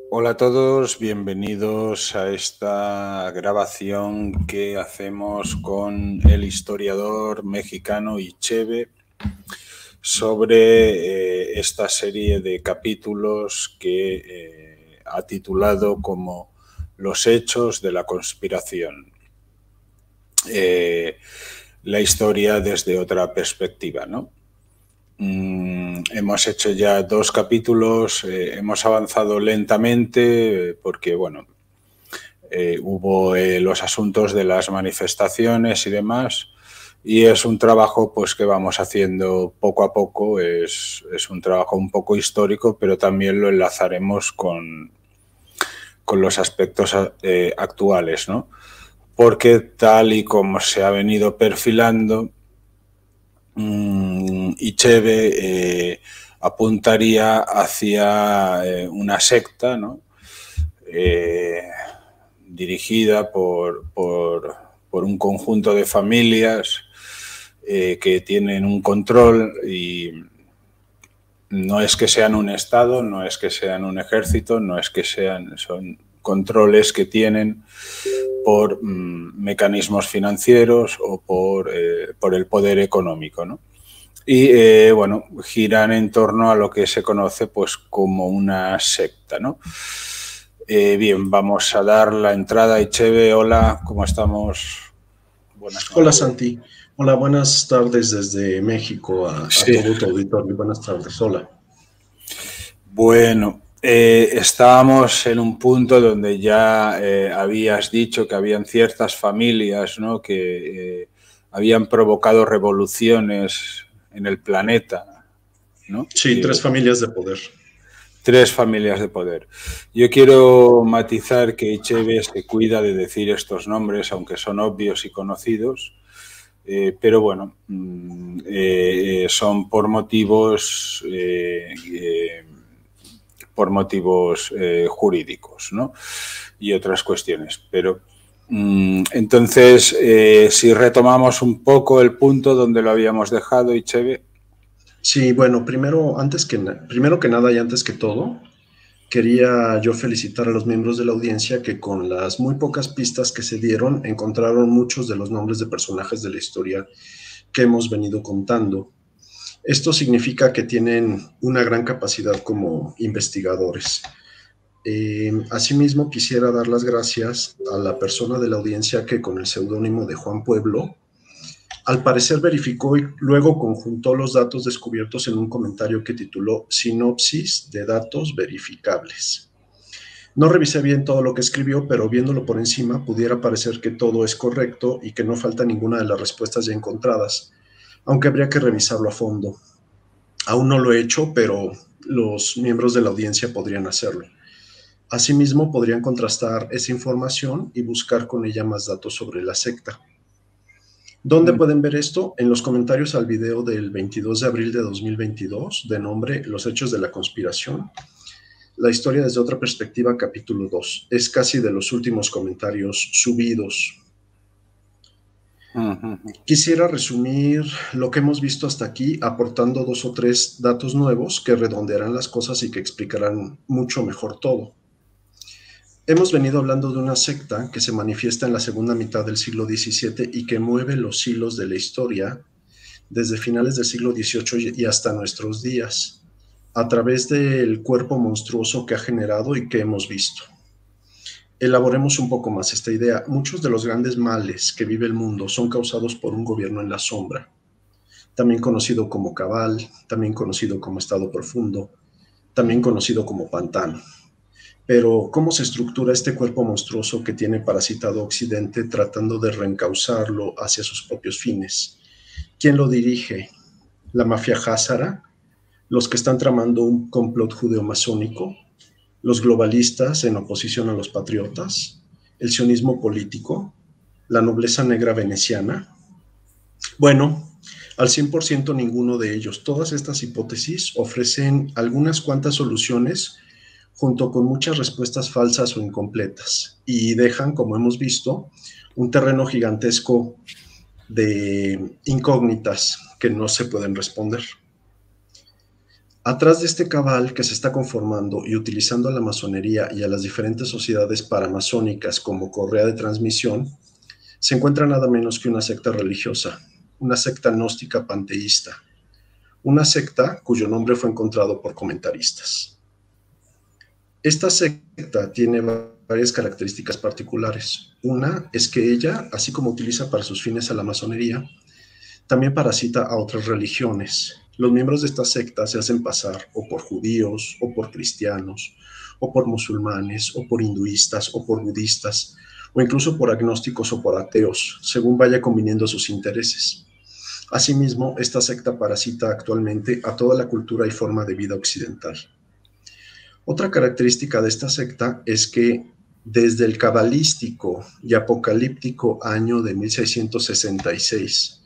Hola a todos, bienvenidos a esta grabación que hacemos con el historiador mexicano Icheve sobre esta serie de capítulos que ha titulado como Los hechos de la conspiración. La historia desde otra perspectiva, ¿no? Hemos hecho ya 2 capítulos, hemos avanzado lentamente porque, bueno, hubo los asuntos de las manifestaciones y demás, y es un trabajo pues que vamos haciendo poco a poco, es un trabajo un poco histórico, pero también lo enlazaremos con los aspectos actuales, ¿no? Porque tal y como se ha venido perfilando, Icheve apuntaría hacia una secta, ¿no? Dirigida por un conjunto de familias que tienen un control, y no es que sean un Estado, no es que sean un ejército, no es que son controles que tienen por mecanismos financieros o por el poder económico, ¿no? Y bueno, giran en torno a lo que se conoce pues como una secta, ¿no? Bien, vamos a dar la entrada. Icheve, hola, ¿cómo estamos? Buenas Hola noches. Santi, hola, buenas tardes desde México a Sí, todo tu auditorio, buenas tardes, hola. bueno, estábamos en un punto donde ya habías dicho que habían ciertas familias, ¿no?, que habían provocado revoluciones en el planeta, ¿no? Sí, tres familias de poder. 3 familias de poder. Yo quiero matizar que Icheve se cuida de decir estos nombres, aunque son obvios y conocidos, pero bueno, son por motivos jurídicos, ¿no? Y otras cuestiones. Pero entonces, si retomamos un poco el punto donde lo habíamos dejado, Icheve. Sí, bueno, primero que nada y antes que todo, quería yo felicitar a los miembros de la audiencia que con las muy pocas pistas que se dieron encontraron muchos de los nombres de personajes de la historia que hemos venido contando. Esto significa que tienen una gran capacidad como investigadores. Asimismo, quisiera dar las gracias a la persona de la audiencia que con el seudónimo de Juan Pueblo, al parecer verificó y luego conjuntó los datos descubiertos en un comentario que tituló Sinopsis de datos verificables. No revisé bien todo lo que escribió, pero viéndolo por encima pudiera parecer que todo es correcto y que no falta ninguna de las respuestas ya encontradas, aunque habría que revisarlo a fondo. Aún no lo he hecho, pero los miembros de la audiencia podrían hacerlo. Asimismo, podrían contrastar esa información y buscar con ella más datos sobre la secta. ¿Dónde pueden ver esto? En los comentarios al video del 22 de abril de 2022, de nombre Los hechos de la conspiración. La historia desde otra perspectiva, capítulo 2. Es casi de los últimos comentarios subidos. Quisiera resumir lo que hemos visto hasta aquí, aportando 2 o 3 datos nuevos que redondearán las cosas y que explicarán mucho mejor todo. Hemos venido hablando de una secta que se manifiesta en la segunda mitad del siglo XVII y que mueve los hilos de la historia desde finales del siglo XVIII y hasta nuestros días, a través del cuerpo monstruoso que ha generado y que hemos visto. Elaboremos un poco más esta idea. Muchos de los grandes males que vive el mundo son causados por un gobierno en la sombra, también conocido como cabal, también conocido como estado profundo, también conocido como pantano. Pero, ¿cómo se estructura este cuerpo monstruoso que tiene parasitado Occidente tratando de reencauzarlo hacia sus propios fines? ¿Quién lo dirige? ¿La mafia házara? ¿Los que están tramando un complot judeo-masónico? ¿Los globalistas en oposición a los patriotas? ¿El sionismo político? ¿La nobleza negra veneciana? Bueno, al 100% ninguno de ellos. Todas estas hipótesis ofrecen algunas cuantas soluciones junto con muchas respuestas falsas o incompletas, y dejan, como hemos visto, un terreno gigantesco de incógnitas que no se pueden responder. Atrás de este cabal que se está conformando y utilizando a la masonería y a las diferentes sociedades paramasónicas como correa de transmisión, se encuentra nada menos que una secta religiosa, una secta gnóstica panteísta, una secta cuyo nombre fue encontrado por comentaristas. Esta secta tiene varias características particulares. Una es que ella, así como utiliza para sus fines a la masonería, también parasita a otras religiones. Los miembros de esta secta se hacen pasar o por judíos, o por cristianos, o por musulmanes, o por hinduistas, o por budistas, o incluso por agnósticos o por ateos, según vaya conviniendo a sus intereses. Asimismo, esta secta parasita actualmente a toda la cultura y forma de vida occidental. Otra característica de esta secta es que desde el cabalístico y apocalíptico año de 1666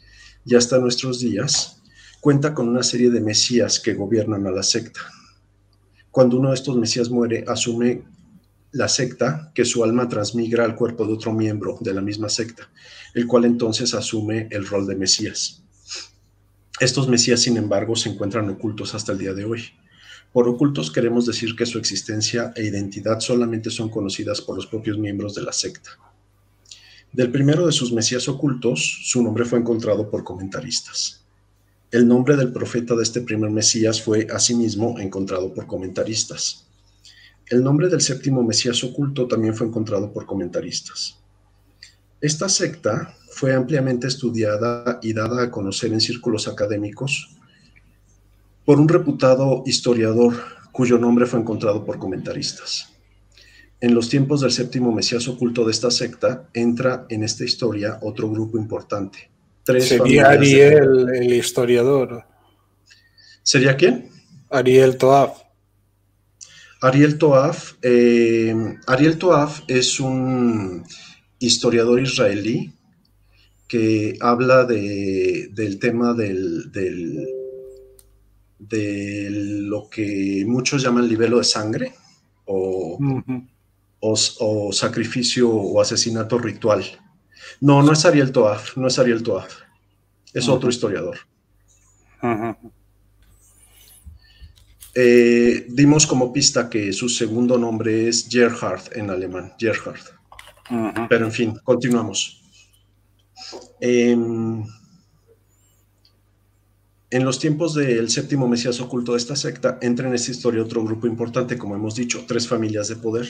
y hasta nuestros días, cuenta con una serie de mesías que gobiernan a la secta. Cuando uno de estos mesías muere, asume la secta que su alma transmigra al cuerpo de otro miembro de la misma secta, el cual entonces asume el rol de mesías. Estos mesías, sin embargo, se encuentran ocultos hasta el día de hoy. Por ocultos queremos decir que su existencia e identidad solamente son conocidas por los propios miembros de la secta. Del primero de sus mesías ocultos, su nombre fue encontrado por comentaristas. El nombre del profeta de este primer mesías fue asimismo encontrado por comentaristas. El nombre del séptimo mesías oculto también fue encontrado por comentaristas. Esta secta fue ampliamente estudiada y dada a conocer en círculos académicos por un reputado historiador cuyo nombre fue encontrado por comentaristas. En los tiempos del séptimo mesías oculto de esta secta, entra en esta historia otro grupo importante. Sería Ariel, el historiador. ¿Sería quién? Ariel Toaf. Ariel Toaf. Ariel Toaf es un historiador israelí que habla del tema de lo que muchos llaman libelo de sangre o sacrificio o asesinato ritual. No, no es Ariel Toaf, no es Ariel Toaf. Es otro historiador. Dimos como pista que su segundo nombre es Gerhard en alemán, Gerhard. Pero en fin, continuamos. En los tiempos del séptimo mesías oculto de esta secta, entra en esta historia otro grupo importante, como hemos dicho, 3 familias de poder.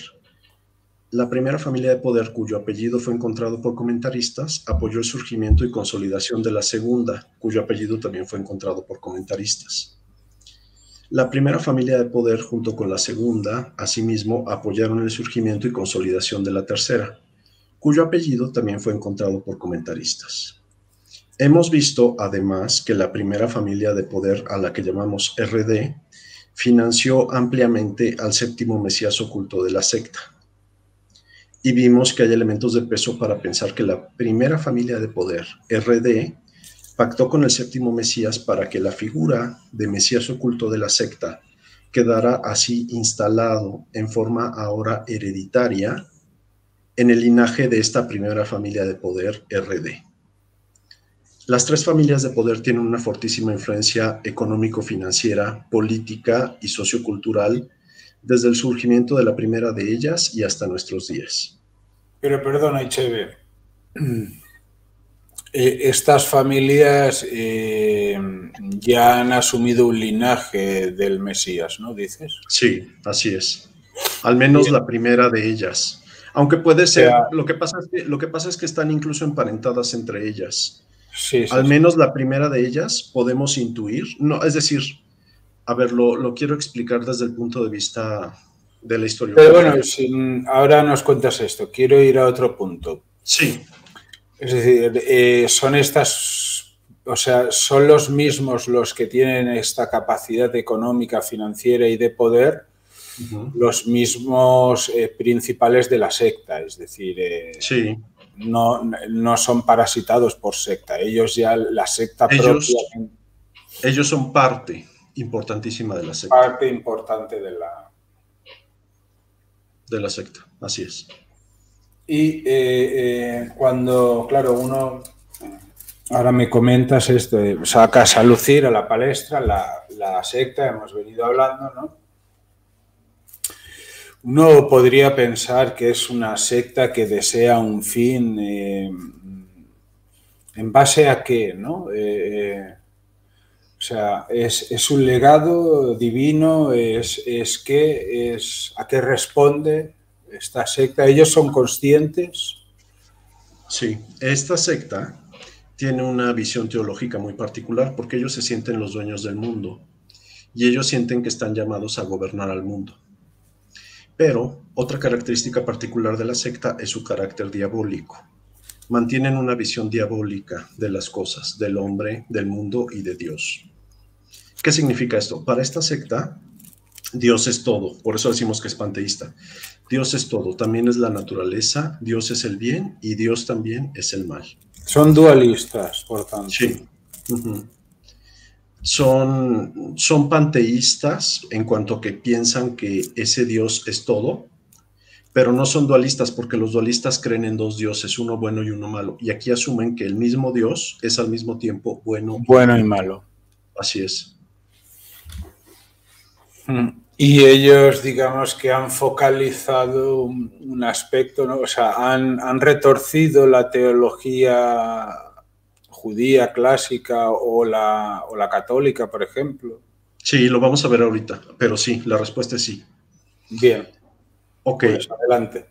La primera familia de poder, cuyo apellido fue encontrado por comentaristas, apoyó el surgimiento y consolidación de la segunda, cuyo apellido también fue encontrado por comentaristas. La primera familia de poder, junto con la segunda, asimismo, apoyaron el surgimiento y consolidación de la tercera, cuyo apellido también fue encontrado por comentaristas. Hemos visto, además, que la primera familia de poder, a la que llamamos RD, financió ampliamente al séptimo mesías oculto de la secta. Y vimos que hay elementos de peso para pensar que la primera familia de poder, RD, pactó con el séptimo mesías para que la figura de mesías oculto de la secta quedara así instalado en forma ahora hereditaria en el linaje de esta primera familia de poder, RD. Las 3 familias de poder tienen una fortísima influencia económico-financiera, política y sociocultural desde el surgimiento de la primera de ellas y hasta nuestros días. Pero perdona, Ichebe, estas familias ya han asumido un linaje del Mesías, ¿no? ¿Dices? Sí, así es. Al menos la primera de ellas. Aunque puede ser, lo que pasa es que están incluso emparentadas entre ellas. Sí, Al menos la primera de ellas podemos intuir, no, es decir, a ver, lo quiero explicar desde el punto de vista de la historia. Pero bueno, ahora nos cuentas esto, quiero ir a otro punto. Sí. Es decir, son estas, o sea, son los mismos los que tienen esta capacidad económica, financiera y de poder, los mismos principales de la secta, es decir, sí. No son parasitados por secta, ellos ya, la secta propia. Ellos son parte importantísima de la secta. Parte importante de la secta, así es. Y cuando, claro, uno ahora me comentas esto, sacas a lucir a la palestra la secta, hemos venido hablando, ¿no? Uno podría pensar que es una secta que desea un fin, ¿en base a qué, no? O sea, es un legado divino, ¿a qué responde esta secta? ¿Ellos son conscientes? Sí, esta secta tiene una visión teológica muy particular porque ellos se sienten los dueños del mundo y ellos sienten que están llamados a gobernar al mundo. Pero otra característica particular de la secta es su carácter diabólico. Mantienen una visión diabólica de las cosas, del hombre, del mundo y de Dios. ¿Qué significa esto? Para esta secta, Dios es todo, por eso decimos que es panteísta. Dios es todo, también es la naturaleza, Dios es el bien y Dios también es el mal. Son dualistas, por tanto. Sí. Son panteístas en cuanto a que piensan que ese Dios es todo, pero no son dualistas porque los dualistas creen en dos dioses, uno bueno y uno malo. Y aquí asumen que el mismo Dios es al mismo tiempo bueno y malo. Así es. Y ellos, digamos que han focalizado un aspecto, ¿no? O sea, han retorcido la teología judía clásica o la católica, por ejemplo. Sí, lo vamos a ver ahorita, pero sí, la respuesta es sí. Bien. Ok. Pues adelante.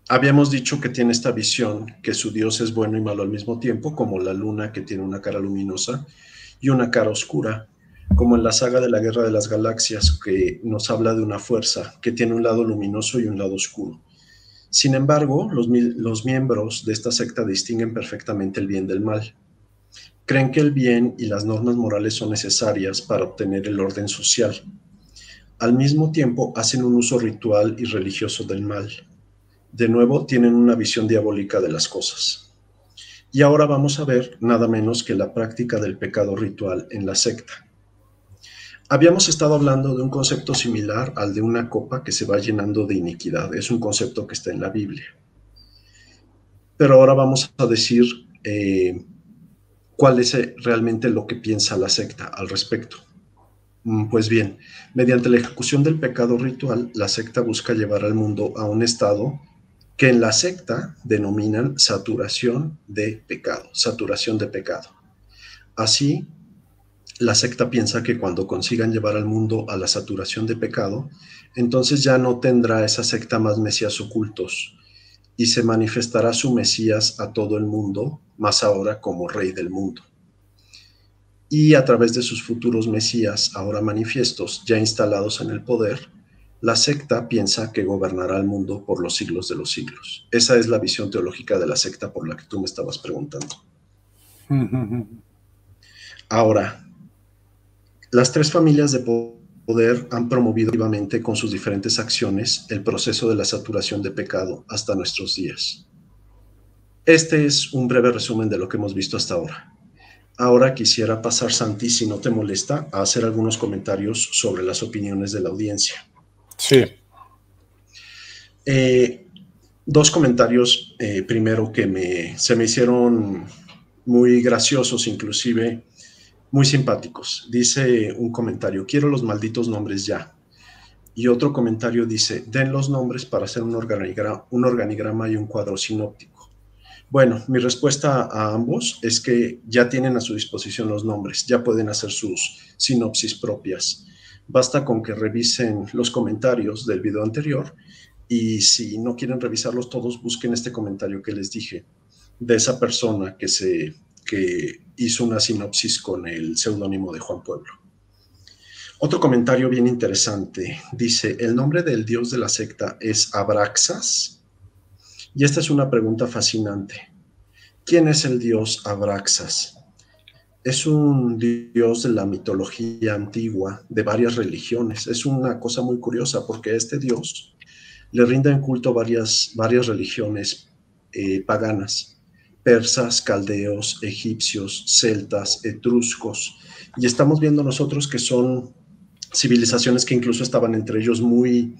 Habíamos dicho que tiene esta visión, que su Dios es bueno y malo al mismo tiempo, como la luna que tiene una cara luminosa y una cara oscura, como en la saga de la Guerra de las Galaxias, que nos habla de una fuerza que tiene un lado luminoso y un lado oscuro. Sin embargo, los miembros de esta secta distinguen perfectamente el bien del mal. Creen que el bien y las normas morales son necesarias para obtener el orden social. Al mismo tiempo, hacen un uso ritual y religioso del mal. De nuevo, tienen una visión diabólica de las cosas. Y ahora vamos a ver nada menos que la práctica del pecado ritual en la secta. Habíamos estado hablando de un concepto similar al de una copa que se va llenando de iniquidad. Es un concepto que está en la Biblia. Pero ahora vamos a decir cuál es realmente lo que piensa la secta al respecto. Pues bien, mediante la ejecución del pecado ritual, la secta busca llevar al mundo a un estado que en la secta denominan saturación de pecado. Así, la secta piensa que cuando consigan llevar al mundo a la saturación de pecado, entonces ya no tendrá esa secta más mesías ocultos y se manifestará su Mesías a todo el mundo, más ahora como Rey del mundo. Y a través de sus futuros Mesías, ahora manifiestos, ya instalados en el poder, la secta piensa que gobernará el mundo por los siglos de los siglos. Esa es la visión teológica de la secta por la que tú me estabas preguntando. Ahora, las tres familias de poder han promovido vivamente con sus diferentes acciones el proceso de la saturación de pecado hasta nuestros días. Este es un breve resumen de lo que hemos visto hasta ahora. Ahora quisiera pasar, Santi, si no te molesta, a hacer algunos comentarios sobre las opiniones de la audiencia. Sí. Dos comentarios, primero, que se me hicieron muy graciosos, inclusive muy simpáticos. Dice un comentario: quiero los malditos nombres ya. Y otro comentario dice: den los nombres para hacer un organigrama y un cuadro sinóptico. Bueno, mi respuesta a ambos es que ya tienen a su disposición los nombres, ya pueden hacer sus sinopsis propias. Basta con que revisen los comentarios del video anterior y si no quieren revisarlos todos, busquen este comentario que les dije de esa persona que hizo una sinopsis con el seudónimo de Juan Pueblo. Otro comentario bien interesante dice: el nombre del dios de la secta es Abraxas. Y esta es una pregunta fascinante. ¿Quién es el dios Abraxas? Es un dios de la mitología antigua de varias religiones. Es una cosa muy curiosa porque a este dios le rinden culto varias religiones paganas: persas, caldeos, egipcios, celtas, etruscos. Y estamos viendo nosotros que son civilizaciones que incluso estaban entre ellos muy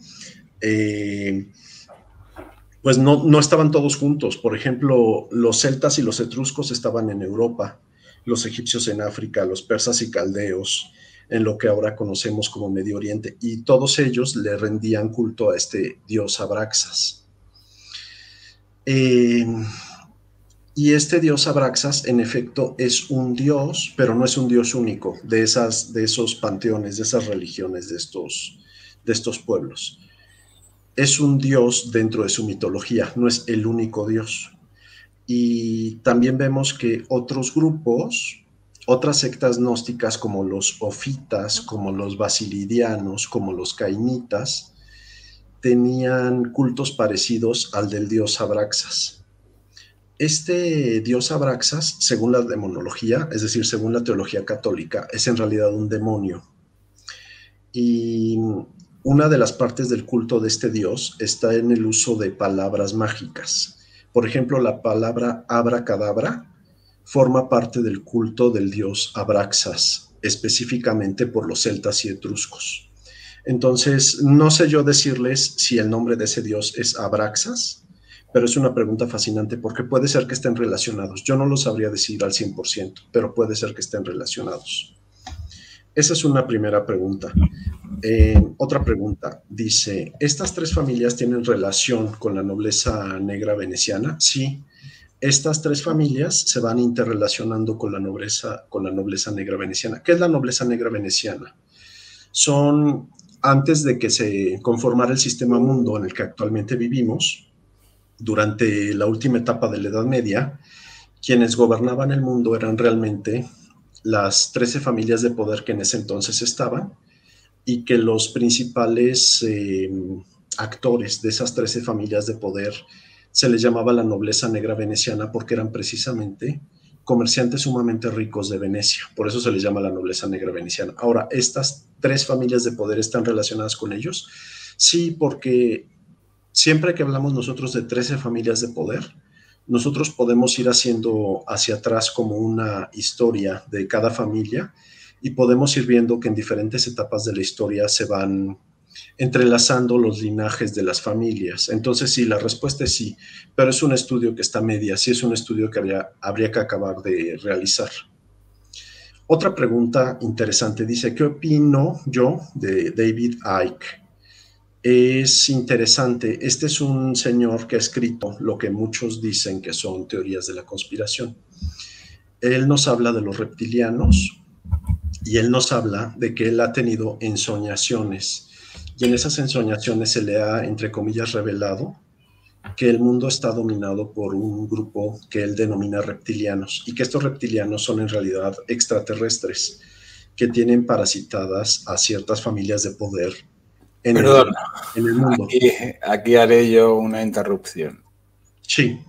Pues no estaban todos juntos. Por ejemplo, los celtas y los etruscos estaban en Europa, los egipcios en África, los persas y caldeos en lo que ahora conocemos como Medio Oriente, y todos ellos le rendían culto a este dios Abraxas. Y este dios Abraxas, en efecto, es un dios, pero no es un dios único de esos panteones, de esas religiones, de estos pueblos. Es un dios dentro de su mitología, no es el único dios. Y también vemos que otros grupos, otras sectas gnósticas como los ofitas, como los basilidianos, como los cainitas, tenían cultos parecidos al del dios Abraxas. Este dios Abraxas, según la demonología, es decir, según la teología católica, es en realidad un demonio. Y una de las partes del culto de este dios está en el uso de palabras mágicas. Por ejemplo, la palabra abracadabra forma parte del culto del dios Abraxas, específicamente por los celtas y etruscos. Entonces, no sé yo decirles si el nombre de ese dios es Abraxas, pero es una pregunta fascinante porque puede ser que estén relacionados. Yo no lo sabría decir al 100%, pero puede ser que estén relacionados. Esa es una primera pregunta. Otra pregunta, dice, ¿estas tres familias tienen relación con la nobleza negra veneciana? Sí, estas tres familias se van interrelacionando con la nobleza negra veneciana. ¿Qué es la nobleza negra veneciana? Son, antes de que se conformara el sistema mundo en el que actualmente vivimos, durante la última etapa de la Edad Media, quienes gobernaban el mundo eran realmente las 13 familias de poder que en ese entonces estaban, y que los principales actores de esas 13 familias de poder se les llamaba la nobleza negra veneciana porque eran precisamente comerciantes sumamente ricos de Venecia. Por eso se les llama la nobleza negra veneciana. Ahora, ¿estas tres familias de poder están relacionadas con ellos? Sí, porque siempre que hablamos nosotros de 13 familias de poder, nosotros podemos ir haciendo hacia atrás como una historia de cada familia y podemos ir viendo que en diferentes etapas de la historia se van entrelazando los linajes de las familias. Entonces sí, la respuesta es sí, pero es un estudio que está a medias, sí es un estudio que habría que acabar de realizar. Otra pregunta interesante dice, ¿qué opino yo de David Icke? Es interesante, este es un señor que ha escrito lo que muchos dicen que son teorías de la conspiración. Él nos habla de los reptilianos y él nos habla de que él ha tenido ensoñaciones y en esas ensoñaciones se le ha, entre comillas, revelado que el mundo está dominado por un grupo que él denomina reptilianos y que estos reptilianos son en realidad extraterrestres que tienen parasitadas a ciertas familias de poder en el mundo. Aquí haré yo una interrupción. Sí.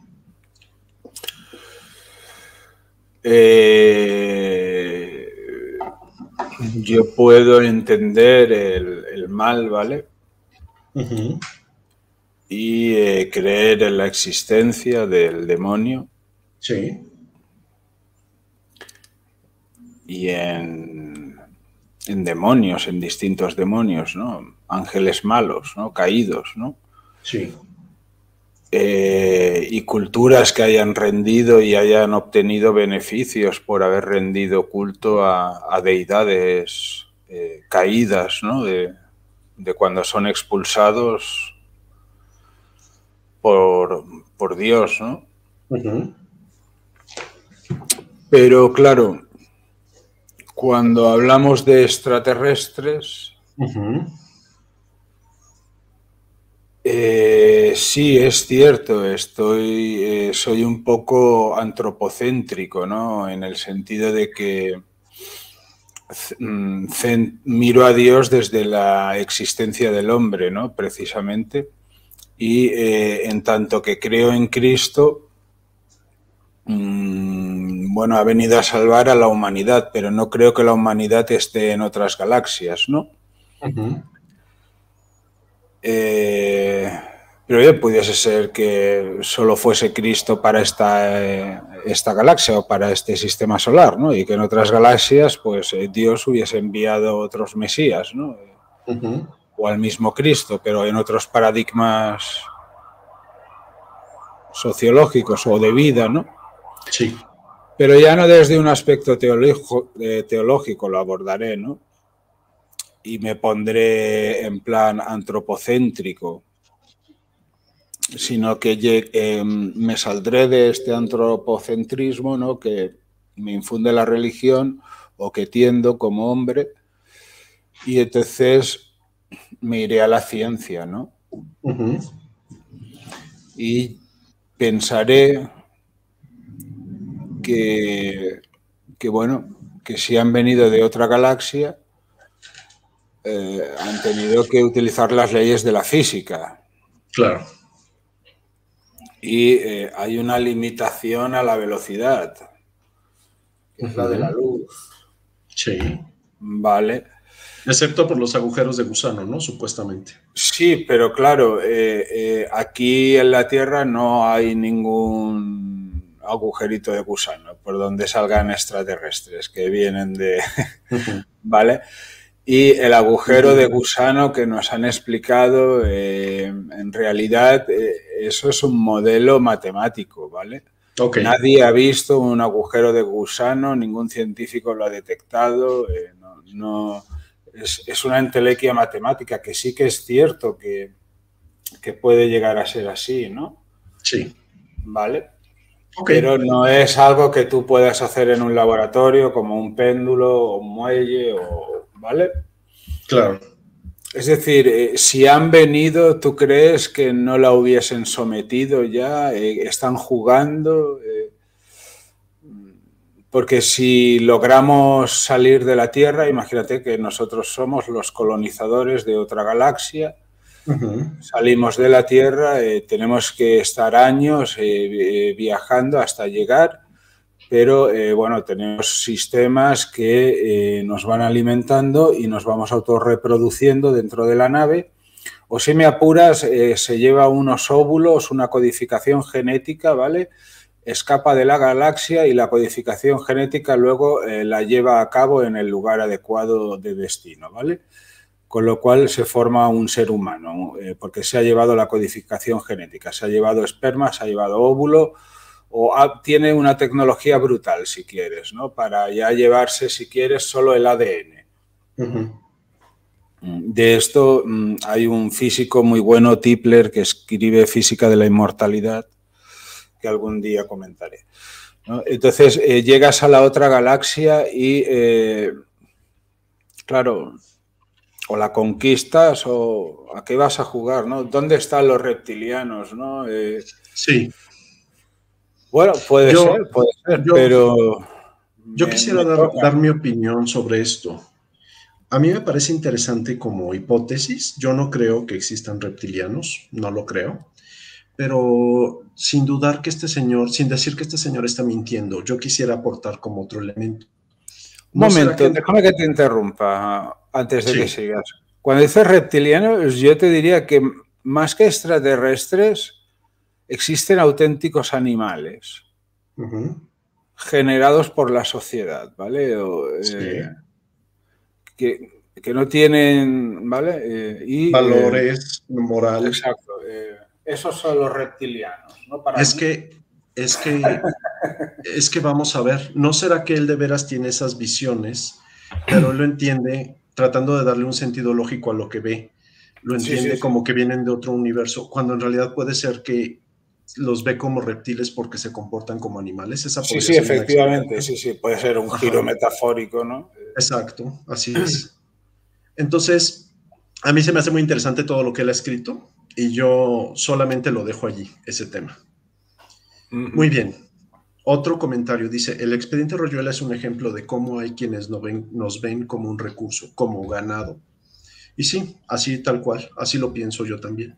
Yo puedo entender el mal, ¿vale? Uh-huh. Y creer en la existencia del demonio. Sí. Y en demonios, en distintos demonios, ¿no? Ángeles malos, ¿no? Caídos, ¿no? Sí. Y culturas que hayan rendido y hayan obtenido beneficios por haber rendido culto a deidades caídas, ¿no? De cuando son expulsados por Dios, ¿no? Uh-huh. Pero claro, cuando hablamos de extraterrestres, uh-huh. Sí, es cierto, soy un poco antropocéntrico, ¿no? En el sentido de que miro a Dios desde la existencia del hombre, ¿no? Precisamente. Y en tanto que creo en Cristo, bueno, ha venido a salvar a la humanidad, pero no creo que la humanidad esté en otras galaxias, ¿no? Uh-huh. Pero bien, pudiese ser que solo fuese Cristo para esta galaxia o para este sistema solar, ¿no? Y que en otras galaxias, pues Dios hubiese enviado otros mesías, ¿no? Uh-huh. O al mismo Cristo, pero en otros paradigmas sociológicos o de vida, ¿no? Sí. Pero ya no desde un aspecto teológico lo abordaré, ¿no? Y me pondré en plan antropocéntrico, sino que me saldré de este antropocentrismo, ¿no?, que me infunde la religión o que tiendo como hombre, y entonces me iré a la ciencia, ¿no? Y pensaré que bueno, que si han venido de otra galaxia, han tenido que utilizar las leyes de la física. Claro. Y hay una limitación a la velocidad, que es la de la luz. Sí. Vale. Excepto por los agujeros de gusano, ¿no? Supuestamente. Sí, pero claro, aquí en la Tierra no hay ningún agujerito de gusano por donde salgan extraterrestres que vienen de... ¿Vale? Y el agujero de gusano que nos han explicado, en realidad, eso es un modelo matemático, ¿vale? Okay. Nadie ha visto un agujero de gusano, ningún científico lo ha detectado, es una entelequia matemática, que sí que es cierto que puede llegar a ser así, ¿no? Sí. ¿Vale? Okay. Pero no es algo que tú puedas hacer en un laboratorio como un péndulo o un muelle, ¿vale? Claro. Es decir, si han venido, ¿tú crees que no la hubiesen sometido ya? ¿Están jugando? Porque si logramos salir de la Tierra, imagínate que nosotros somos los colonizadores de otra galaxia, salimos de la Tierra, tenemos que estar años viajando hasta llegar, pero bueno, tenemos sistemas que nos van alimentando y nos vamos autorreproduciendo dentro de la nave. O si me apuras, se lleva unos óvulos, una codificación genética, ¿vale? Escapa de la galaxia y la codificación genética luego la lleva a cabo en el lugar adecuado de destino, ¿vale? Con lo cual se forma un ser humano, porque se ha llevado la codificación genética, se ha llevado esperma, se ha llevado óvulo, o tiene una tecnología brutal, si quieres, ¿no? Para ya llevarse, si quieres, solo el ADN. De esto hay un físico muy bueno, Tipler, que escribe Física de la Inmortalidad, que algún día comentaré, ¿no? Entonces, llegas a la otra galaxia y, claro, o la conquistas o a qué vas a jugar, ¿no? ¿Dónde están los reptilianos, no? Sí. Bueno, puede ser, pero... Yo quisiera dar mi opinión sobre esto. A mí me parece interesante como hipótesis. Yo no creo que existan reptilianos, no lo creo. Pero sin dudar que este señor, sin decir que este señor está mintiendo, yo quisiera aportar como otro elemento. Un momento, déjame que te interrumpa antes de que sigas. Cuando dices reptilianos, yo te diría que más que extraterrestres, existen auténticos animales generados por la sociedad, ¿vale? Que no tienen, ¿vale? Valores, moral. Exacto. Esos son los reptilianos, ¿no? Es que vamos a ver, ¿no será que él de veras tiene esas visiones, pero él lo entiende tratando de darle un sentido lógico a lo que ve? Lo entiende como que vienen de otro universo, cuando en realidad puede ser que los ve como reptiles porque se comportan como animales. Esa podría ser efectivamente, sí, puede ser un giro metafórico, ¿no? Exacto, así es. Entonces, a mí se me hace muy interesante todo lo que él ha escrito y yo solamente lo dejo allí, ese tema. Muy bien. Otro comentario dice, el expediente Royuela es un ejemplo de cómo hay quienes nos ven como un recurso, como ganado. Y sí, así tal cual, así lo pienso yo también.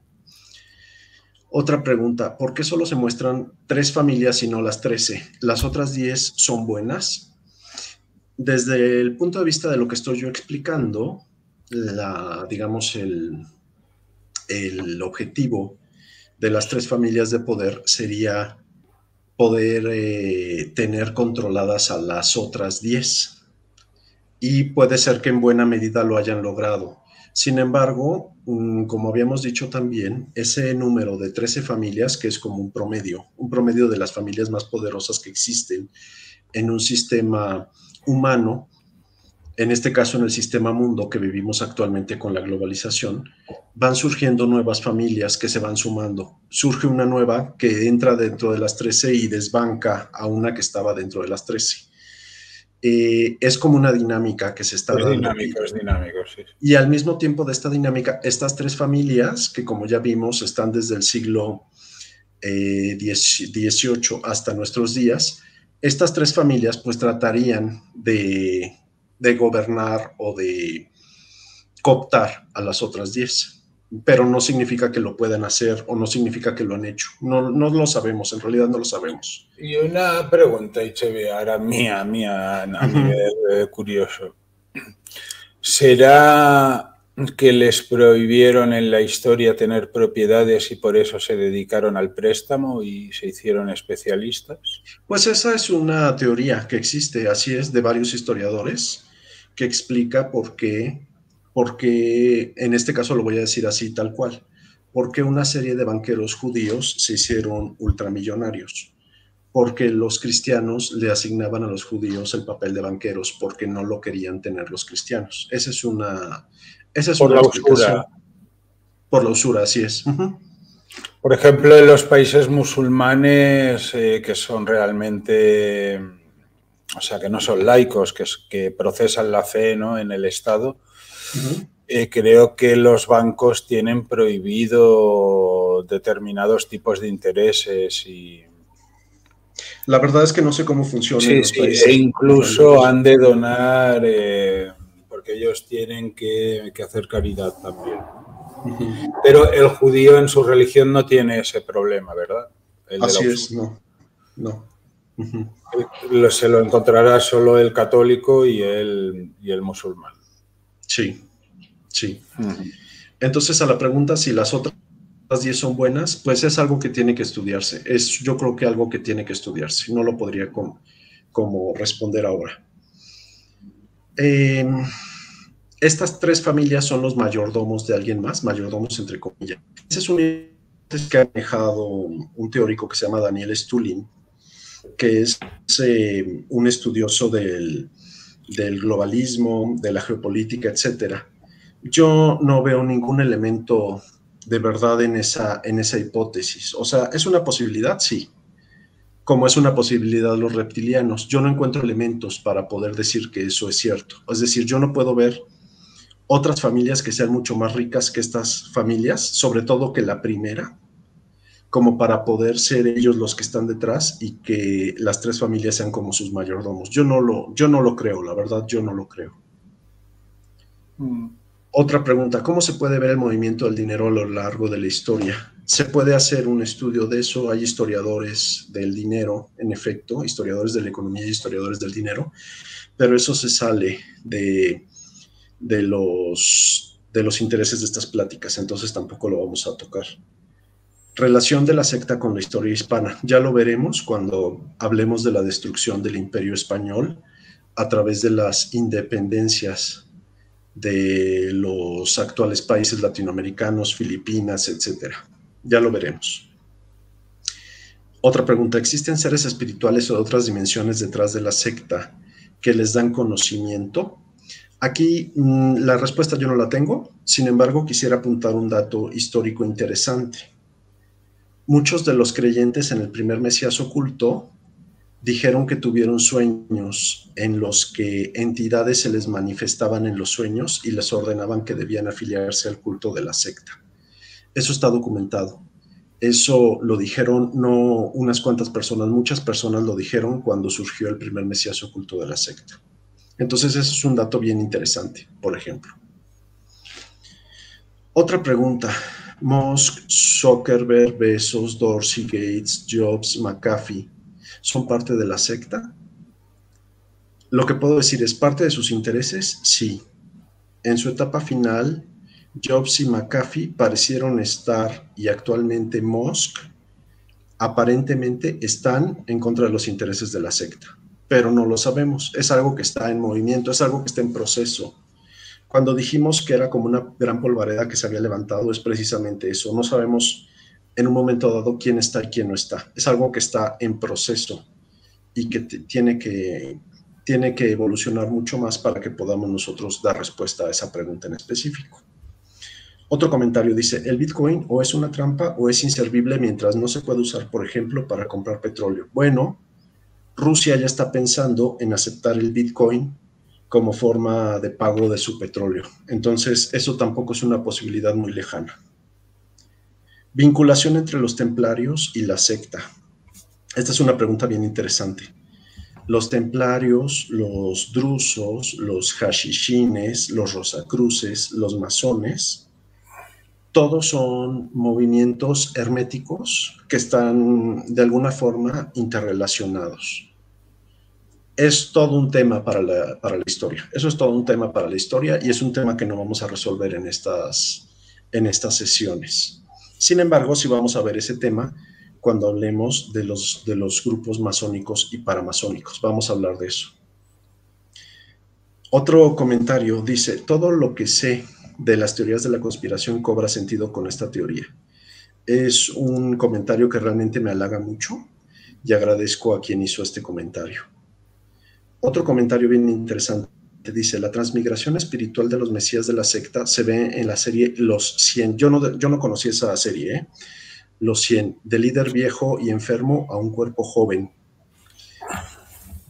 Otra pregunta, ¿por qué solo se muestran 3 familias y no las 13? ¿Las otras 10 son buenas? Desde el punto de vista de lo que estoy yo explicando, digamos, el objetivo de las 3 familias de poder sería poder tener controladas a las otras 10. Y puede ser que en buena medida lo hayan logrado. Sin embargo, como habíamos dicho también, ese número de 13 familias, que es como un promedio de las familias más poderosas que existen en un sistema humano, en este caso en el sistema mundo que vivimos actualmente con la globalización, van surgiendo nuevas familias que se van sumando. Surge una nueva que entra dentro de las 13 y desbanca a una que estaba dentro de las 13. Es como una dinámica que se está dando. Es dinámico, sí. Y al mismo tiempo de esta dinámica, estas tres familias, que como ya vimos, están desde el siglo XVIII hasta nuestros días, estas tres familias pues tratarían de gobernar o de cooptar a las otras 10, pero no significa que lo puedan hacer o no significa que lo han hecho. No, no lo sabemos, en realidad no lo sabemos. Y una pregunta, Ichebe, ahora mía, a nivel curioso. ¿Será que les prohibieron en la historia tener propiedades y por eso se dedicaron al préstamo y se hicieron especialistas? Pues esa es una teoría que existe, así es, de varios historiadores, que explica porque en este caso lo voy a decir así tal cual, porque una serie de banqueros judíos se hicieron ultramillonarios, porque los cristianos le asignaban a los judíos el papel de banqueros, porque no lo querían tener los cristianos. Esa es una explicación. Por la usura, así es. Por ejemplo, en los países musulmanes que son realmente, o sea, que no son laicos, que procesan la fe, ¿no?, en el Estado, creo que los bancos tienen prohibido determinados tipos de intereses y... La verdad es que no sé cómo funciona en los países. E incluso han de donar, porque ellos tienen que hacer caridad también. Pero el judío en su religión no tiene ese problema, ¿verdad? Así es, no. Se lo encontrará solo el católico y el musulmán. Sí. Entonces, a la pregunta si las otras 10 son buenas, pues es algo que tiene que estudiarse. Yo creo que algo que tiene que estudiarse. No lo podría como responder ahora. Estas tres familias son los mayordomos de alguien más, mayordomos entre comillas. Ese es un que ha manejado un teórico que se llama Daniel Stulin, que es un estudioso del globalismo, de la geopolítica, etcétera. Yo no veo ningún elemento de verdad en esa hipótesis. O sea, ¿es una posibilidad? Sí. Como es una posibilidad los reptilianos. Yo no encuentro elementos para poder decir que eso es cierto. Es decir, yo no puedo ver otras familias que sean mucho más ricas que estas familias, sobre todo que la primera, como para poder ser ellos los que están detrás y que las tres familias sean como sus mayordomos. Yo no lo creo, la verdad, yo no lo creo. Otra pregunta, ¿cómo se puede ver el movimiento del dinero a lo largo de la historia? Se puede hacer un estudio de eso, hay historiadores del dinero, en efecto, historiadores de la economía y historiadores del dinero, pero eso se sale de los intereses de estas pláticas, entonces tampoco lo vamos a tocar. Relación de la secta con la historia hispana. Ya lo veremos cuando hablemos de la destrucción del Imperio Español a través de las independencias de los actuales países latinoamericanos, Filipinas, etcétera. Ya lo veremos. Otra pregunta, ¿existen seres espirituales o de otras dimensiones detrás de la secta que les dan conocimiento? Aquí la respuesta yo no la tengo, sin embargo quisiera apuntar un dato histórico interesante. Muchos de los creyentes en el primer Mesías oculto dijeron que tuvieron sueños en los que entidades se les manifestaban en los sueños y les ordenaban que debían afiliarse al culto de la secta. Eso está documentado. Eso lo dijeron no unas cuantas personas, muchas personas lo dijeron cuando surgió el primer Mesías oculto de la secta. Entonces, eso es un dato bien interesante, por ejemplo. Otra pregunta. Musk, Zuckerberg, Bezos, Dorsey, Gates, Jobs, McAfee, ¿son parte de la secta? Lo que puedo decir es parte de sus intereses, sí. En su etapa final, Jobs y McAfee parecieron estar, y actualmente Musk, aparentemente están en contra de los intereses de la secta, pero no lo sabemos. Es algo que está en movimiento, es algo que está en proceso. Cuando dijimos que era como una gran polvareda que se había levantado, es precisamente eso. No sabemos en un momento dado quién está y quién no está. Es algo que está en proceso y que tiene que evolucionar mucho más para que podamos nosotros dar respuesta a esa pregunta en específico. Otro comentario dice, ¿el Bitcoin o es una trampa o es inservible mientras no se puede usar, por ejemplo, para comprar petróleo? Bueno, Rusia ya está pensando en aceptar el Bitcoin como forma de pago de su petróleo. Entonces, eso tampoco es una posibilidad muy lejana. Vinculación entre los templarios y la secta. Esta es una pregunta bien interesante. Los templarios, los drusos, los hashishines, los rosacruces, los masones, todos son movimientos herméticos que están de alguna forma interrelacionados. Es todo un tema para la historia. Eso es todo un tema para la historia y es un tema que no vamos a resolver en estas sesiones. Sin embargo, sí vamos a ver ese tema cuando hablemos de los grupos masónicos y paramasónicos. Vamos a hablar de eso. Otro comentario dice, todo lo que sé de las teorías de la conspiración cobra sentido con esta teoría. Es un comentario que realmente me halaga mucho y agradezco a quien hizo este comentario. Otro comentario bien interesante dice, la transmigración espiritual de los mesías de la secta se ve en la serie Los 100. Yo no conocí esa serie, Los 100, de líder viejo y enfermo a un cuerpo joven.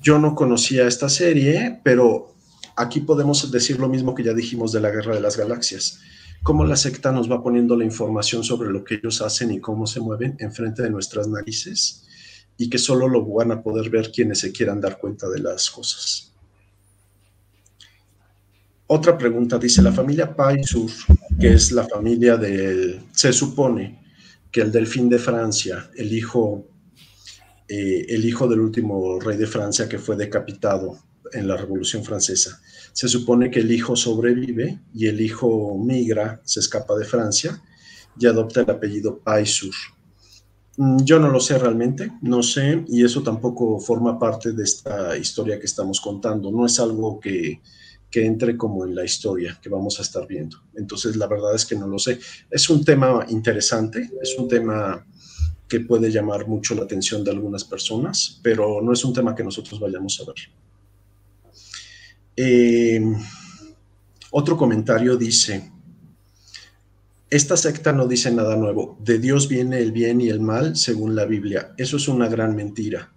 Yo no conocía esta serie, pero aquí podemos decir lo mismo que ya dijimos de la Guerra de las Galaxias. Cómo la secta nos va poniendo la información sobre lo que ellos hacen y cómo se mueven enfrente de nuestras narices, y que solo lo van a poder ver quienes se quieran dar cuenta de las cosas. Otra pregunta dice, la familia Paisur, que es la familia se supone que el delfín de Francia, el hijo del último rey de Francia que fue decapitado en la Revolución Francesa, se supone que el hijo sobrevive y el hijo migra, se escapa de Francia y adopta el apellido Paisur. Yo no lo sé realmente, no sé, y eso tampoco forma parte de esta historia que estamos contando, no es algo que entre como en la historia que vamos a estar viendo. Entonces, la verdad es que no lo sé. Es un tema interesante, es un tema que puede llamar mucho la atención de algunas personas, pero no es un tema que nosotros vayamos a ver. Otro comentario dice, esta secta no dice nada nuevo, de Dios viene el bien y el mal según la Biblia. Eso es una gran mentira.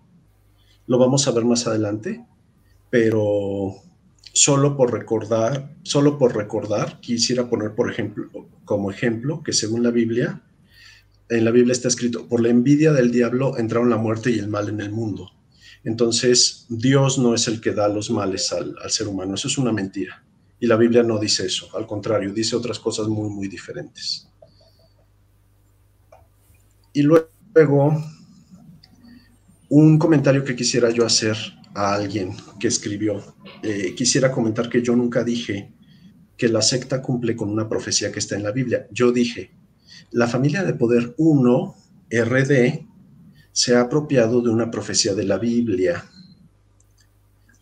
Lo vamos a ver más adelante, pero solo por recordar, quisiera poner como ejemplo que según la Biblia, en la Biblia está escrito, por la envidia del diablo entraron la muerte y el mal en el mundo. Entonces, Dios no es el que da los males al ser humano, eso es una mentira. Y la Biblia no dice eso, al contrario, dice otras cosas muy, muy diferentes. Y luego, un comentario que quisiera yo hacer a alguien que escribió. Quisiera comentar que yo nunca dije que la secta cumple con una profecía que está en la Biblia. Yo dije, la familia de poder 1, RD, se ha apropiado de una profecía de la Biblia.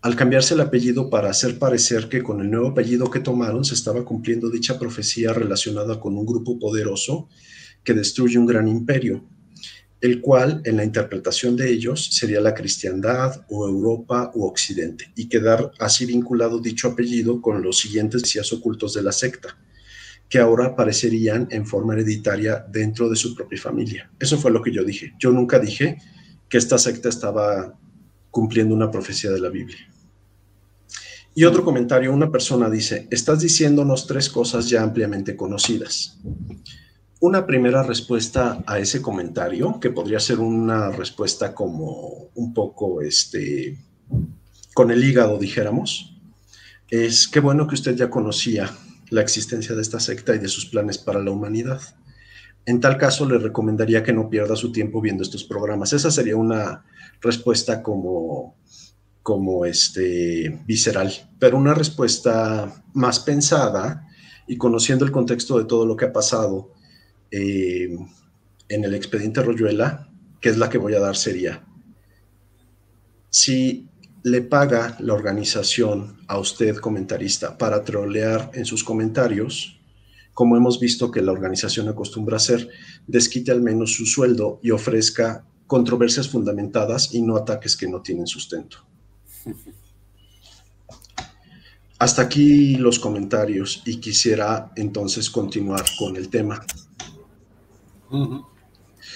Al cambiarse el apellido para hacer parecer que con el nuevo apellido que tomaron se estaba cumpliendo dicha profecía relacionada con un grupo poderoso que destruye un gran imperio, el cual, en la interpretación de ellos, sería la cristiandad o Europa u Occidente, y quedar así vinculado dicho apellido con los siguientes mesías ocultos de la secta, que ahora aparecerían en forma hereditaria dentro de su propia familia. Eso fue lo que yo dije. Yo nunca dije que esta secta estaba cumpliendo una profecía de la Biblia. Y otro comentario, una persona dice, estás diciéndonos 3 cosas ya ampliamente conocidas. Una primera respuesta a ese comentario, que podría ser una respuesta como un poco con el hígado, dijéramos, es qué bueno que usted ya conocía la existencia de esta secta y de sus planes para la humanidad. En tal caso, le recomendaría que no pierda su tiempo viendo estos programas. Esa sería una respuesta como visceral, pero una respuesta más pensada y conociendo el contexto de todo lo que ha pasado en el expediente Royuela, que es la que voy a dar, sería, si le paga la organización a usted, comentarista, para trolear en sus comentarios, como hemos visto que la organización acostumbra hacer, desquite al menos su sueldo y ofrezca controversias fundamentadas y no ataques que no tienen sustento. Hasta aquí los comentarios y quisiera entonces continuar con el tema.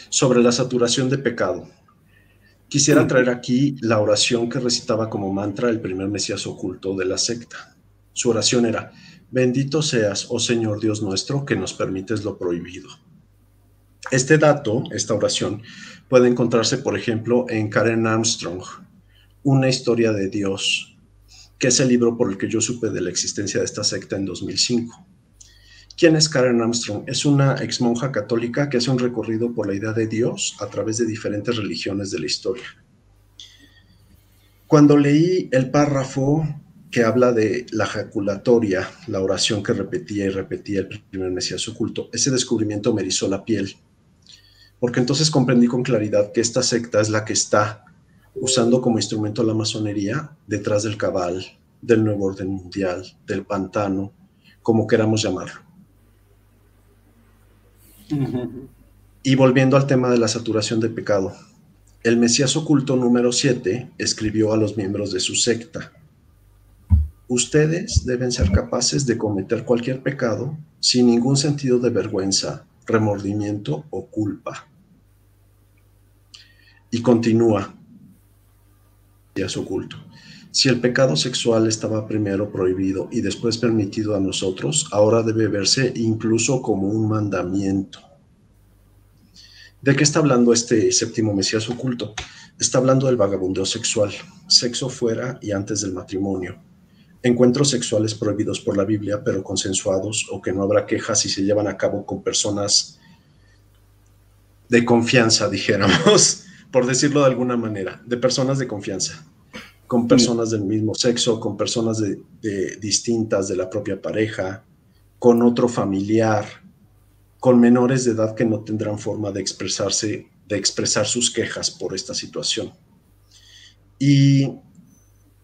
Sobre la saturación de pecado. Quisiera traer aquí la oración que recitaba como mantra el primer Mesías oculto de la secta. Su oración era: bendito seas, oh Señor Dios nuestro, que nos permites lo prohibido. Este dato, esta oración, puede encontrarse, por ejemplo, en Karen Armstrong, Una historia de Dios, que es el libro por el que yo supe de la existencia de esta secta en 2005. ¿Quién es Karen Armstrong? Es una exmonja católica que hace un recorrido por la idea de Dios a través de diferentes religiones de la historia. Cuando leí el párrafo que habla de la jaculatoria, la oración que repetía y repetía el primer Mesías oculto, ese descubrimiento me erizó la piel, porque entonces comprendí con claridad que esta secta es la que está usando como instrumento la masonería detrás del cabal, del nuevo orden mundial, del pantano, como queramos llamarlo. Y volviendo al tema de la saturación de pecado, el Mesías oculto número 7 escribió a los miembros de su secta: ustedes deben ser capaces de cometer cualquier pecado sin ningún sentido de vergüenza, remordimiento o culpa. Y continúa Mesías oculto: si el pecado sexual estaba primero prohibido y después permitido a nosotros, ahora debe verse incluso como un mandamiento. ¿De qué está hablando este séptimo Mesías oculto? Está hablando del vagabundeo sexual, sexo fuera y antes del matrimonio, encuentros sexuales prohibidos por la Biblia, pero consensuados o que no habrá quejas si se llevan a cabo con personas de confianza, dijéramos, por decirlo de alguna manera, de personas de confianza, con personas del mismo sexo, con personas distintas de la propia pareja, con otro familiar, con menores de edad que no tendrán forma de expresar sus quejas por esta situación. Y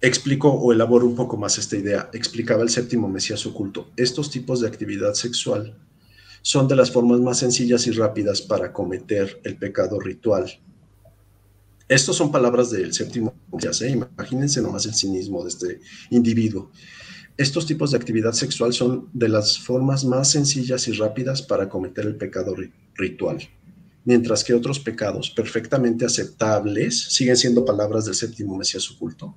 explico o elaboro un poco más esta idea. Explicaba el séptimo Mesías oculto: estos tipos de actividad sexual son de las formas más sencillas y rápidas para cometer el pecado ritual. Estas son palabras del séptimo Mesías, imagínense nomás el cinismo de este individuo. Estos tipos de actividad sexual son de las formas más sencillas y rápidas para cometer el pecado ritual, mientras que otros pecados perfectamente aceptables, siguen siendo palabras del séptimo Mesías oculto,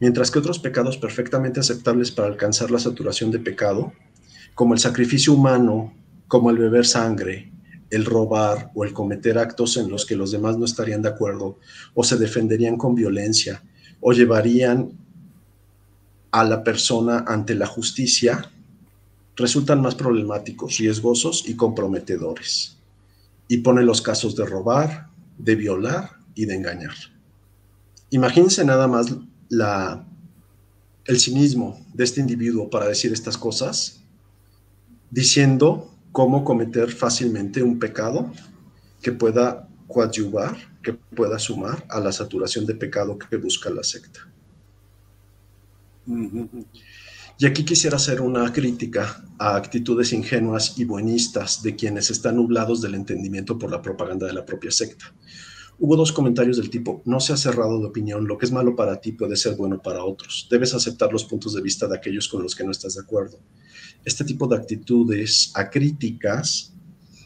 mientras que otros pecados perfectamente aceptables para alcanzar la saturación de pecado, como el sacrificio humano, como el beber sangre, el robar o el cometer actos en los que los demás no estarían de acuerdo o se defenderían con violencia o llevarían a la persona ante la justicia, resultan más problemáticos, riesgosos y comprometedores. Y pone los casos de robar, de violar y de engañar. Imagínense nada más el cinismo de este individuo para decir estas cosas, diciendo cómo cometer fácilmente un pecado que pueda coadyuvar, que pueda sumar a la saturación de pecado que busca la secta. Y aquí quisiera hacer una crítica a actitudes ingenuas y buenistas de quienes están nublados del entendimiento por la propaganda de la propia secta. Hubo dos comentarios del tipo: no seas cerrado de opinión, lo que es malo para ti puede ser bueno para otros, debes aceptar los puntos de vista de aquellos con los que no estás de acuerdo. Este tipo de actitudes acríticas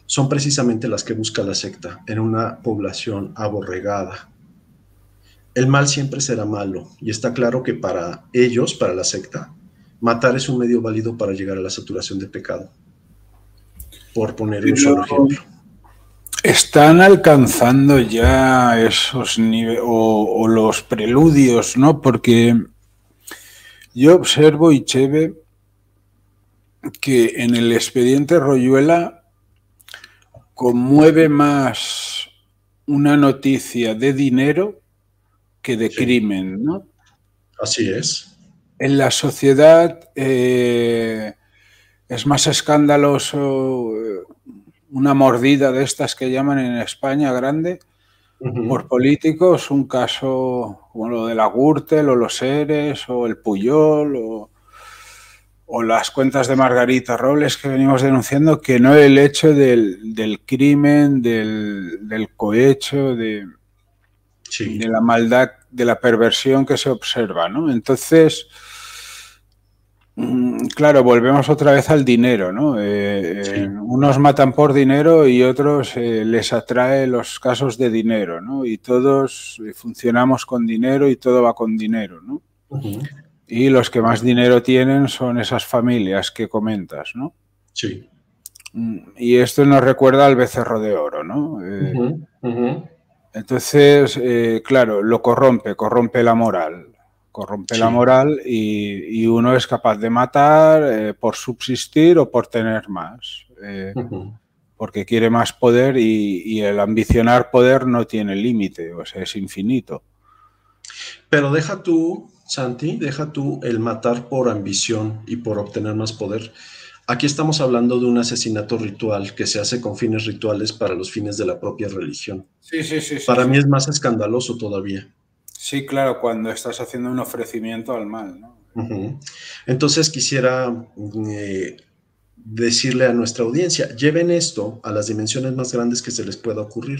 son precisamente las que busca la secta en una población aborregada. El mal siempre será malo, y está claro que para ellos, para la secta, matar es un medio válido para llegar a la saturación de pecado, por poner un solo ejemplo. Están alcanzando ya esos niveles o los preludios, ¿no? Porque yo observo, Icheve, que en el expediente Royuela conmueve más una noticia de dinero que de crimen, ¿no? Así es. En la sociedad es más escandaloso una mordida de estas que llaman en España grande por políticos, un caso como lo de la Gürtel o los Eres o el Puyol o las cuentas de Margarita Robles que venimos denunciando, que no el hecho del crimen, del cohecho, de la maldad, de la perversión que se observa, ¿no? Entonces, claro, volvemos otra vez al dinero, ¿no? Unos matan por dinero y otros les atrae los casos de dinero, ¿no? Y todos funcionamos con dinero y todo va con dinero, ¿no? Y los que más dinero tienen son esas familias que comentas, ¿no? Sí. Y esto nos recuerda al becerro de oro, ¿no? Entonces, claro, lo corrompe la moral. Corrompe la moral y uno es capaz de matar por subsistir o por tener más. Porque quiere más poder y el ambicionar poder no tiene límite, o sea, es infinito. Pero deja tú, Santi, deja tú el matar por ambición y por obtener más poder. Aquí estamos hablando de un asesinato ritual que se hace con fines rituales para los fines de la propia religión. Sí. Para mí es más escandaloso todavía. Sí, claro, cuando estás haciendo un ofrecimiento al mal, ¿no? Entonces quisiera decirle a nuestra audiencia, lleven esto a las dimensiones más grandes que se les pueda ocurrir.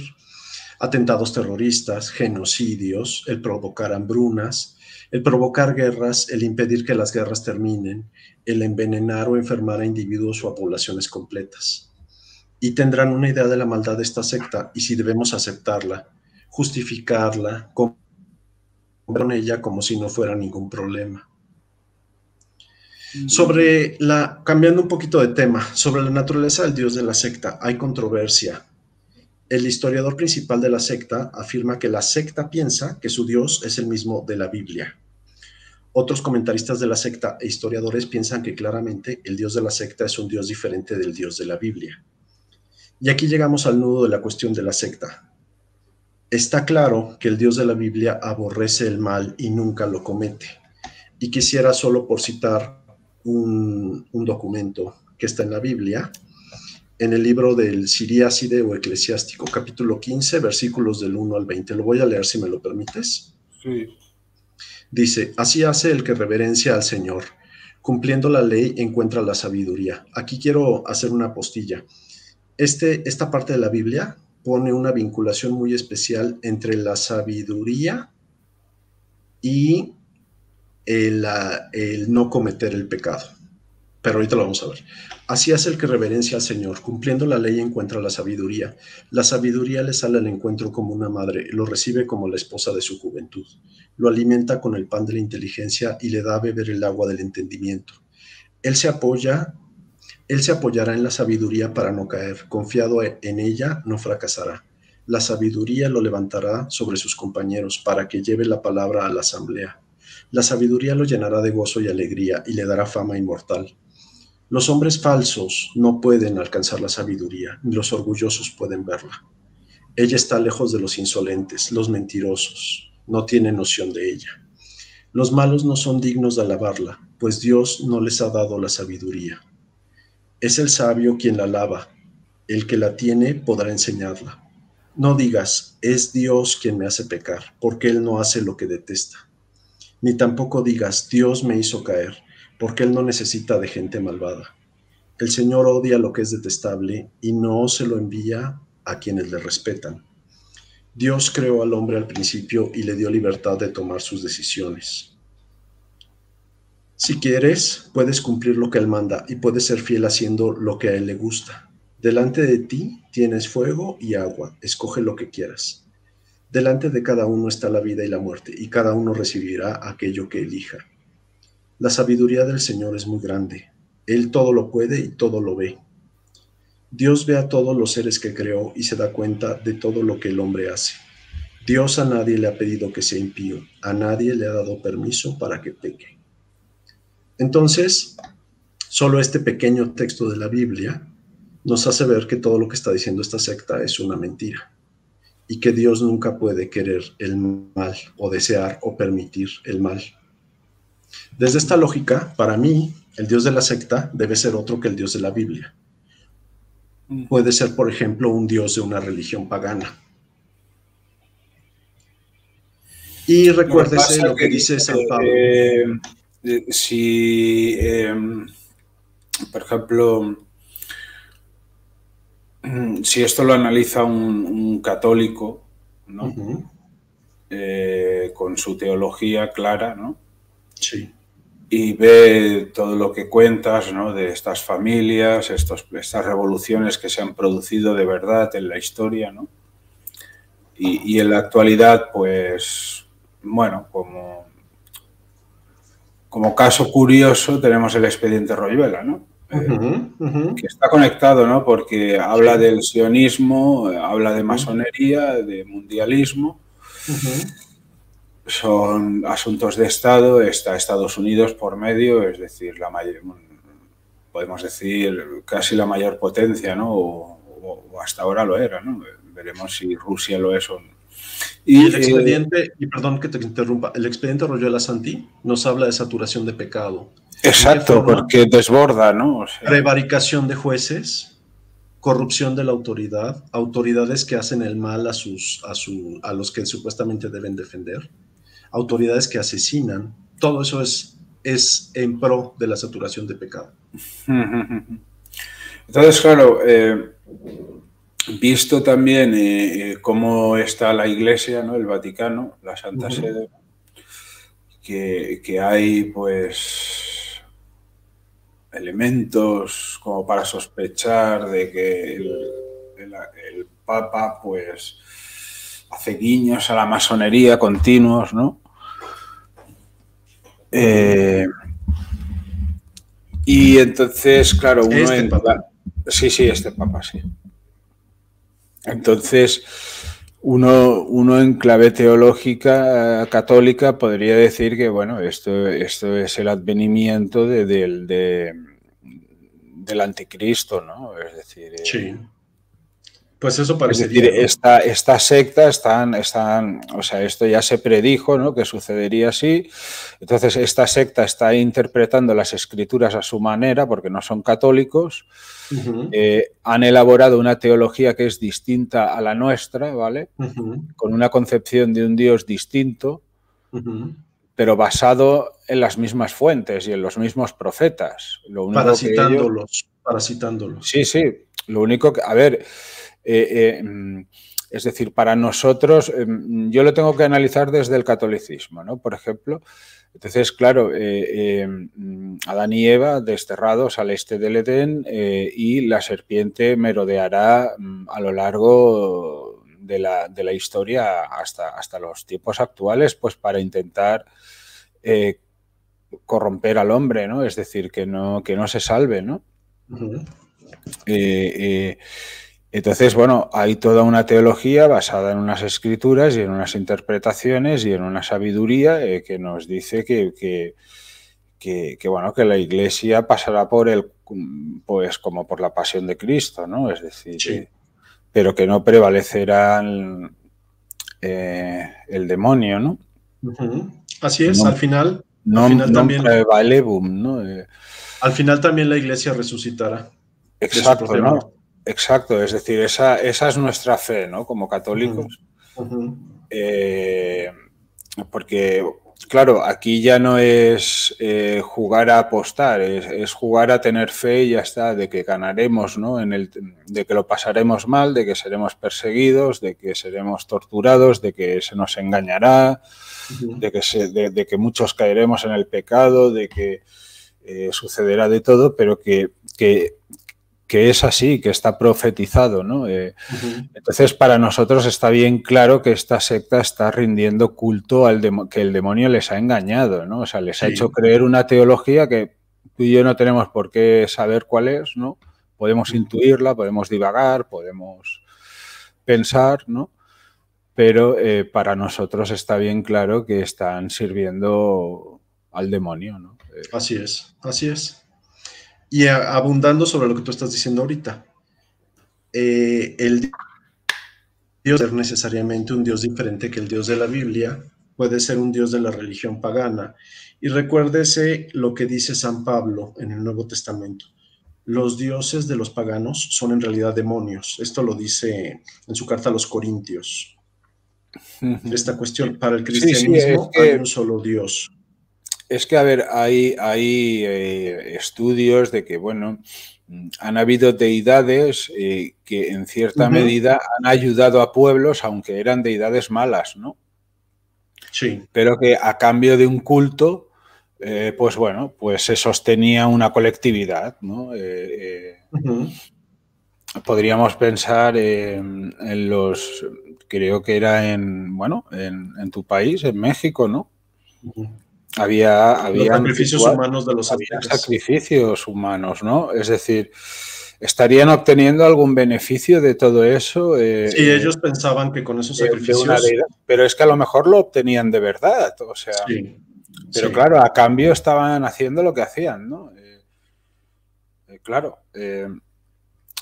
Atentados terroristas, genocidios, el provocar hambrunas, el provocar guerras, el impedir que las guerras terminen, el envenenar o enfermar a individuos o a poblaciones completas. Y tendrán una idea de la maldad de esta secta y si debemos aceptarla, justificarla, con ella como si no fuera ningún problema. Cambiando un poquito de tema, sobre la naturaleza del dios de la secta, hay controversia. El historiador principal de la secta afirma que la secta piensa que su dios es el mismo de la Biblia. Otros comentaristas de la secta e historiadores piensan que claramente el dios de la secta es un dios diferente del dios de la Biblia. Y aquí llegamos al nudo de la cuestión de la secta. Está claro que el dios de la Biblia aborrece el mal y nunca lo comete. Y quisiera solo por citar un documento que está en la Biblia, en el libro del Siriáside o Eclesiástico, capítulo 15, versículos del 1 al 20. Lo voy a leer si me lo permites. Sí. Dice, así hace el que reverencia al Señor. Cumpliendo la ley encuentra la sabiduría. Aquí quiero hacer una postilla. Esta parte de la Biblia pone una vinculación muy especial entre la sabiduría y el no cometer el pecado. Pero ahorita lo vamos a ver. Así hace el que reverencia al Señor. Cumpliendo la ley encuentra la sabiduría. La sabiduría le sale al encuentro como una madre, lo recibe como la esposa de su juventud. Lo alimenta con el pan de la inteligencia y le da a beber el agua del entendimiento. Él se apoyará en la sabiduría para no caer. Confiado en ella, no fracasará. La sabiduría lo levantará sobre sus compañeros para que lleve la palabra a la asamblea. La sabiduría lo llenará de gozo y alegría y le dará fama inmortal. Los hombres falsos no pueden alcanzar la sabiduría, ni los orgullosos pueden verla. Ella está lejos de los insolentes, los mentirosos, no tienen noción de ella. Los malos no son dignos de alabarla, pues Dios no les ha dado la sabiduría. Es el sabio quien la alaba, el que la tiene podrá enseñarla. No digas, es Dios quien me hace pecar, porque Él no hace lo que detesta. Ni tampoco digas, Dios me hizo caer, porque Él no necesita de gente malvada. El Señor odia lo que es detestable y no se lo envía a quienes le respetan. Dios creó al hombre al principio y le dio libertad de tomar sus decisiones. Si quieres, puedes cumplir lo que Él manda y puedes ser fiel haciendo lo que a Él le gusta. Delante de ti tienes fuego y agua, escoge lo que quieras. Delante de cada uno está la vida y la muerte, y cada uno recibirá aquello que elija. La sabiduría del Señor es muy grande. Él todo lo puede y todo lo ve. Dios ve a todos los seres que creó y se da cuenta de todo lo que el hombre hace. Dios a nadie le ha pedido que sea impío, a nadie le ha dado permiso para que peque. Entonces, solo este pequeño texto de la Biblia nos hace ver que todo lo que está diciendo esta secta es una mentira y que Dios nunca puede querer el mal o desear o permitir el mal. Desde esta lógica, para mí, el Dios de la secta debe ser otro que el Dios de la Biblia. Puede ser, por ejemplo, un Dios de una religión pagana. Y Lo que recuérdese pasa lo que que dice San Pablo. si, por ejemplo, si esto lo analiza un católico, ¿no? Con su teología clara, ¿no? Sí. Y ve todo lo que cuentas, ¿no? De estas familias, estas revoluciones que se han producido de verdad en la historia, ¿no? Y en la actualidad, pues, bueno, como caso curioso tenemos el expediente Royuela, ¿no? Que está conectado, ¿no? Porque habla Sí. del sionismo, habla de masonería, de mundialismo. Son asuntos de Estado, está Estados Unidos por medio, es decir, podemos decir casi la mayor potencia, ¿no? O hasta ahora lo era, ¿no? Veremos si Rusia lo es o no. Y el expediente, y perdón que te interrumpa, el expediente Royuela Santi nos habla de saturación de pecado. ¿En qué Exacto, forma? porque desborda, ¿no? O sea, Prevaricación de jueces, corrupción de la autoridad, autoridades que hacen el mal a los que supuestamente deben defender, autoridades que asesinan. Todo eso es en pro de la saturación de pecado. entonces, claro, visto también cómo está la Iglesia, ¿no? El Vaticano, la Santa Sede, que hay, pues, elementos como para sospechar de que el Papa, pues, hace guiños a la masonería continuos, ¿no? Y entonces, claro, uno Este Papa. Sí, este Papa, sí. Entonces, uno en clave teológica católica podría decir que, bueno, esto es el advenimiento del anticristo, ¿no? Es decir, Sí. Pues eso es decir, parecería, ¿no? esta secta están, o sea, esto ya se predijo, ¿no? Que sucedería así. Entonces, esta secta está interpretando las escrituras a su manera, porque no son católicos. Han elaborado una teología que es distinta a la nuestra, ¿vale? Con una concepción de un Dios distinto, pero basado en las mismas fuentes y en los mismos profetas. Lo único que ellos... Parasitándolos. Sí, lo único que... A ver... es decir, para nosotros, yo lo tengo que analizar desde el catolicismo, ¿no? Por ejemplo, entonces, claro, Adán y Eva desterrados al este del Edén y la serpiente merodeará a lo largo de la historia hasta los tiempos actuales, pues para intentar corromper al hombre, ¿no? Es decir, que no se salve, ¿no? Entonces, bueno, hay toda una teología basada en unas escrituras y en unas interpretaciones y en una sabiduría que nos dice que bueno, que la Iglesia pasará pues como por la pasión de Cristo, ¿no? Es decir, Sí. Pero que no prevalecerá el demonio, ¿no? Así es, al final también. Prevalebum, ¿no? Al final también la Iglesia resucitará de su Exacto, propia muerte. ¿no? Exacto, es decir, esa es nuestra fe, ¿no? Como católicos. Porque, claro, aquí ya no es jugar a apostar, es jugar a tener fe y ya está, de que ganaremos, ¿no? De que lo pasaremos mal, de que seremos perseguidos, de que seremos torturados, de que se nos engañará, de que muchos caeremos en el pecado, de que sucederá de todo, pero que es así, que está profetizado, ¿no? Entonces, para nosotros está bien claro que esta secta está rindiendo culto que el demonio les ha engañado, ¿no? O sea, les ha hecho creer una teología que tú y yo no tenemos por qué saber cuál es, ¿no? Podemos intuirla, podemos divagar, podemos pensar, ¿no? Pero para nosotros está bien claro que están sirviendo al demonio, ¿no? Así es, así es. Y abundando sobre lo que tú estás diciendo ahorita, el Dios es necesariamente un Dios diferente que el Dios de la Biblia, puede ser un Dios de la religión pagana. Y recuérdese lo que dice San Pablo en el Nuevo Testamento. Los dioses de los paganos son en realidad demonios. Esto lo dice en su carta a los Corintios. esta cuestión. Para el Sí, sí, cristianismo hay un solo Dios. Es que, a ver, hay estudios de que, bueno, han habido deidades que en cierta medida han ayudado a pueblos, aunque eran deidades malas, ¿no? Sí. Pero que a cambio de un culto, pues bueno, pues se sostenía una colectividad, ¿no? Podríamos pensar en los, creo que era en tu país, en México, ¿no? Había Los sacrificios humanos de los había aztecas. sacrificios humanos, ¿no? Es decir, ¿estarían obteniendo algún beneficio de todo eso? Sí, ellos pensaban que con esos sacrificios... pero es que a lo mejor lo obtenían de verdad, o sea... Sí, pero claro, a cambio estaban haciendo lo que hacían, ¿no? Claro.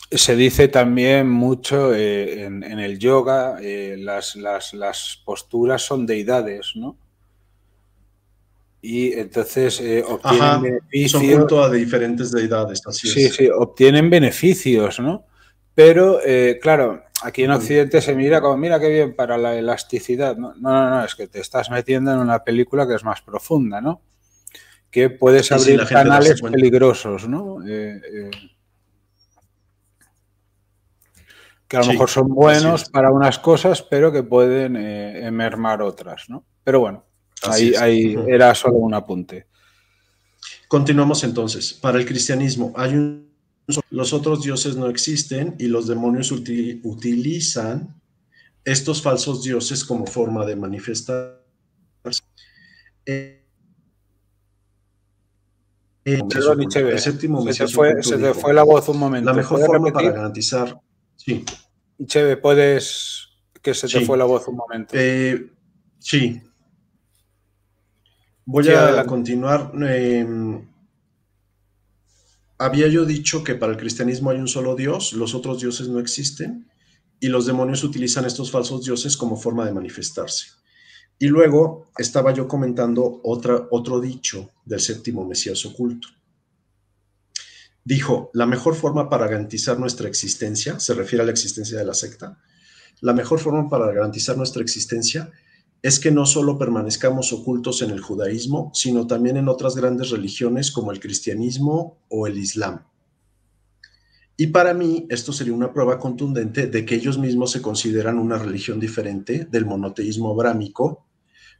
Se dice también mucho en el yoga, las posturas son deidades, ¿no? Y entonces obtienen beneficios. Son culto a diferentes deidades, así es. Sí, sí, obtienen beneficios, ¿no? Pero, claro, aquí en Occidente se mira como, mira qué bien para la elasticidad. No, es que te estás metiendo en una película que es más profunda, ¿no? Que puedes abrir canales peligrosos, ¿no? Que a lo mejor son buenos para unas cosas, pero que pueden mermar otras, ¿no? Pero bueno, ahí era solo un apunte. Continuamos entonces. Para el cristianismo hay los otros dioses no existen y los demonios utilizan estos falsos dioses como forma de manifestarse. Perdón, el séptimo se Mesías te fue la voz un momento. La mejor forma para garantizar... Sí. Cheve, ¿puedes que se te fue la voz un momento? Sí. Voy a continuar. Había yo dicho que para el cristianismo hay un solo Dios, los otros dioses no existen, y los demonios utilizan estos falsos dioses como forma de manifestarse. Y luego estaba yo comentando otro dicho del séptimo Mesías oculto. Dijo, la mejor forma para garantizar nuestra existencia, se refiere a la existencia de la secta, la mejor forma para garantizar nuestra existencia es que no solo permanezcamos ocultos en el judaísmo, sino también en otras grandes religiones como el cristianismo o el islam. Y para mí esto sería una prueba contundente de que ellos mismos se consideran una religión diferente del monoteísmo abrámico,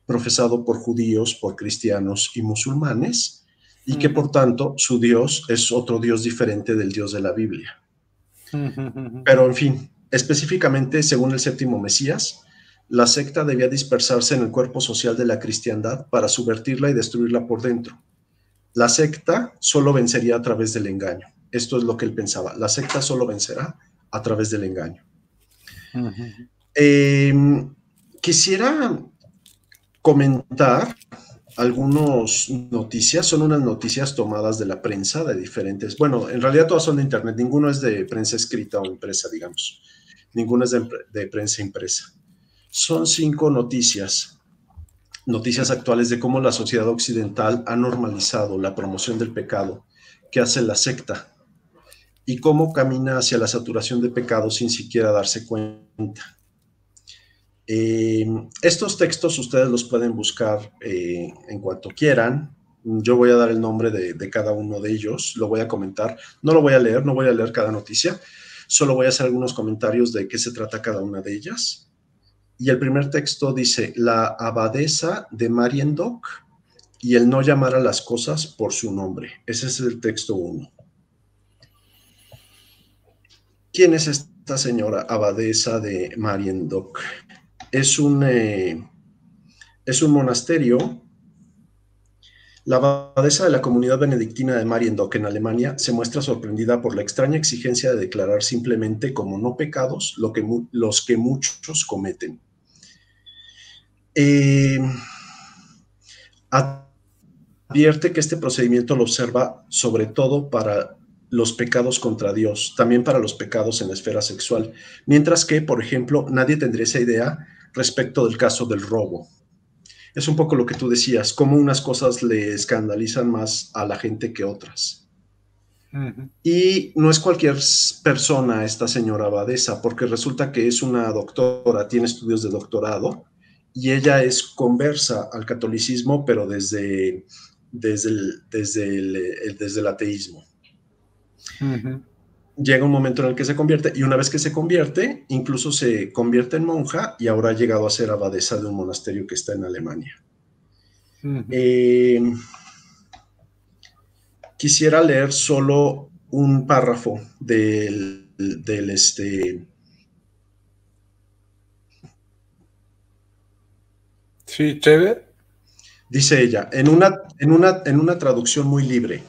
profesado por judíos, por cristianos y musulmanes, y que por tanto su Dios es otro Dios diferente del Dios de la Biblia. Pero en fin, específicamente según el séptimo Mesías, la secta debía dispersarse en el cuerpo social de la cristiandad para subvertirla y destruirla por dentro. La secta solo vencería a través del engaño. Esto es lo que él pensaba. La secta solo vencerá a través del engaño. Quisiera comentar algunas noticias. Son unas noticias tomadas de la prensa, de diferentes... Bueno, en realidad todas son de internet. Ninguno es de prensa escrita o impresa, digamos. Ninguno es de prensa impresa. Son 5 noticias actuales de cómo la sociedad occidental ha normalizado la promoción del pecado que hace la secta y cómo camina hacia la saturación de pecado sin siquiera darse cuenta. Estos textos ustedes los pueden buscar en cuanto quieran. Yo voy a dar el nombre de cada uno de ellos, lo voy a comentar. No lo voy a leer, no voy a leer cada noticia, solo voy a hacer algunos comentarios de qué se trata cada una de ellas. Y el primer texto dice, la abadesa de Mariendoc y el no llamar a las cosas por su nombre. Ese es el texto 1. ¿Quién es esta señora abadesa de Mariendoc? Es un monasterio. La abadesa de la comunidad benedictina de Mariendoc en Alemania se muestra sorprendida por la extraña exigencia de declarar simplemente como no pecados los que muchos cometen. Advierte que este procedimiento lo observa sobre todo para los pecados contra Dios, también para los pecados en la esfera sexual, mientras que, por ejemplo, nadie tendría esa idea respecto del caso del robo. Es un poco lo que tú decías, cómo unas cosas le escandalizan más a la gente que otras. Y no es cualquier persona esta señora abadesa, porque resulta que es una doctora, tiene estudios de doctorado, y ella es conversa al catolicismo, pero desde el ateísmo. Llega un momento en el que se convierte, y una vez que se convierte, incluso se convierte en monja, y ahora ha llegado a ser abadesa de un monasterio que está en Alemania. Quisiera leer solo un párrafo Sí, chévere. Dice ella, en una traducción muy libre: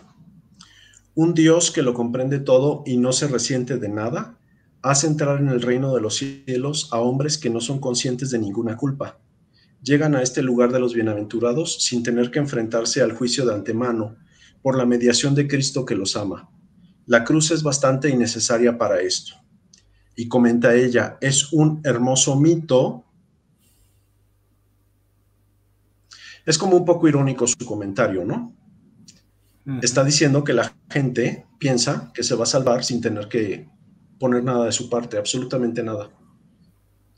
un Dios que lo comprende todo y no se resiente de nada, hace entrar en el reino de los cielos a hombres que no son conscientes de ninguna culpa. Llegan a este lugar de los bienaventurados sin tener que enfrentarse al juicio de antemano, por la mediación de Cristo que los ama. La cruz es bastante innecesaria para esto. Y comenta ella, es un hermoso mito. Es como un poco irónico su comentario, ¿no? Está diciendo que la gente piensa que se va a salvar sin tener que poner nada de su parte, absolutamente nada.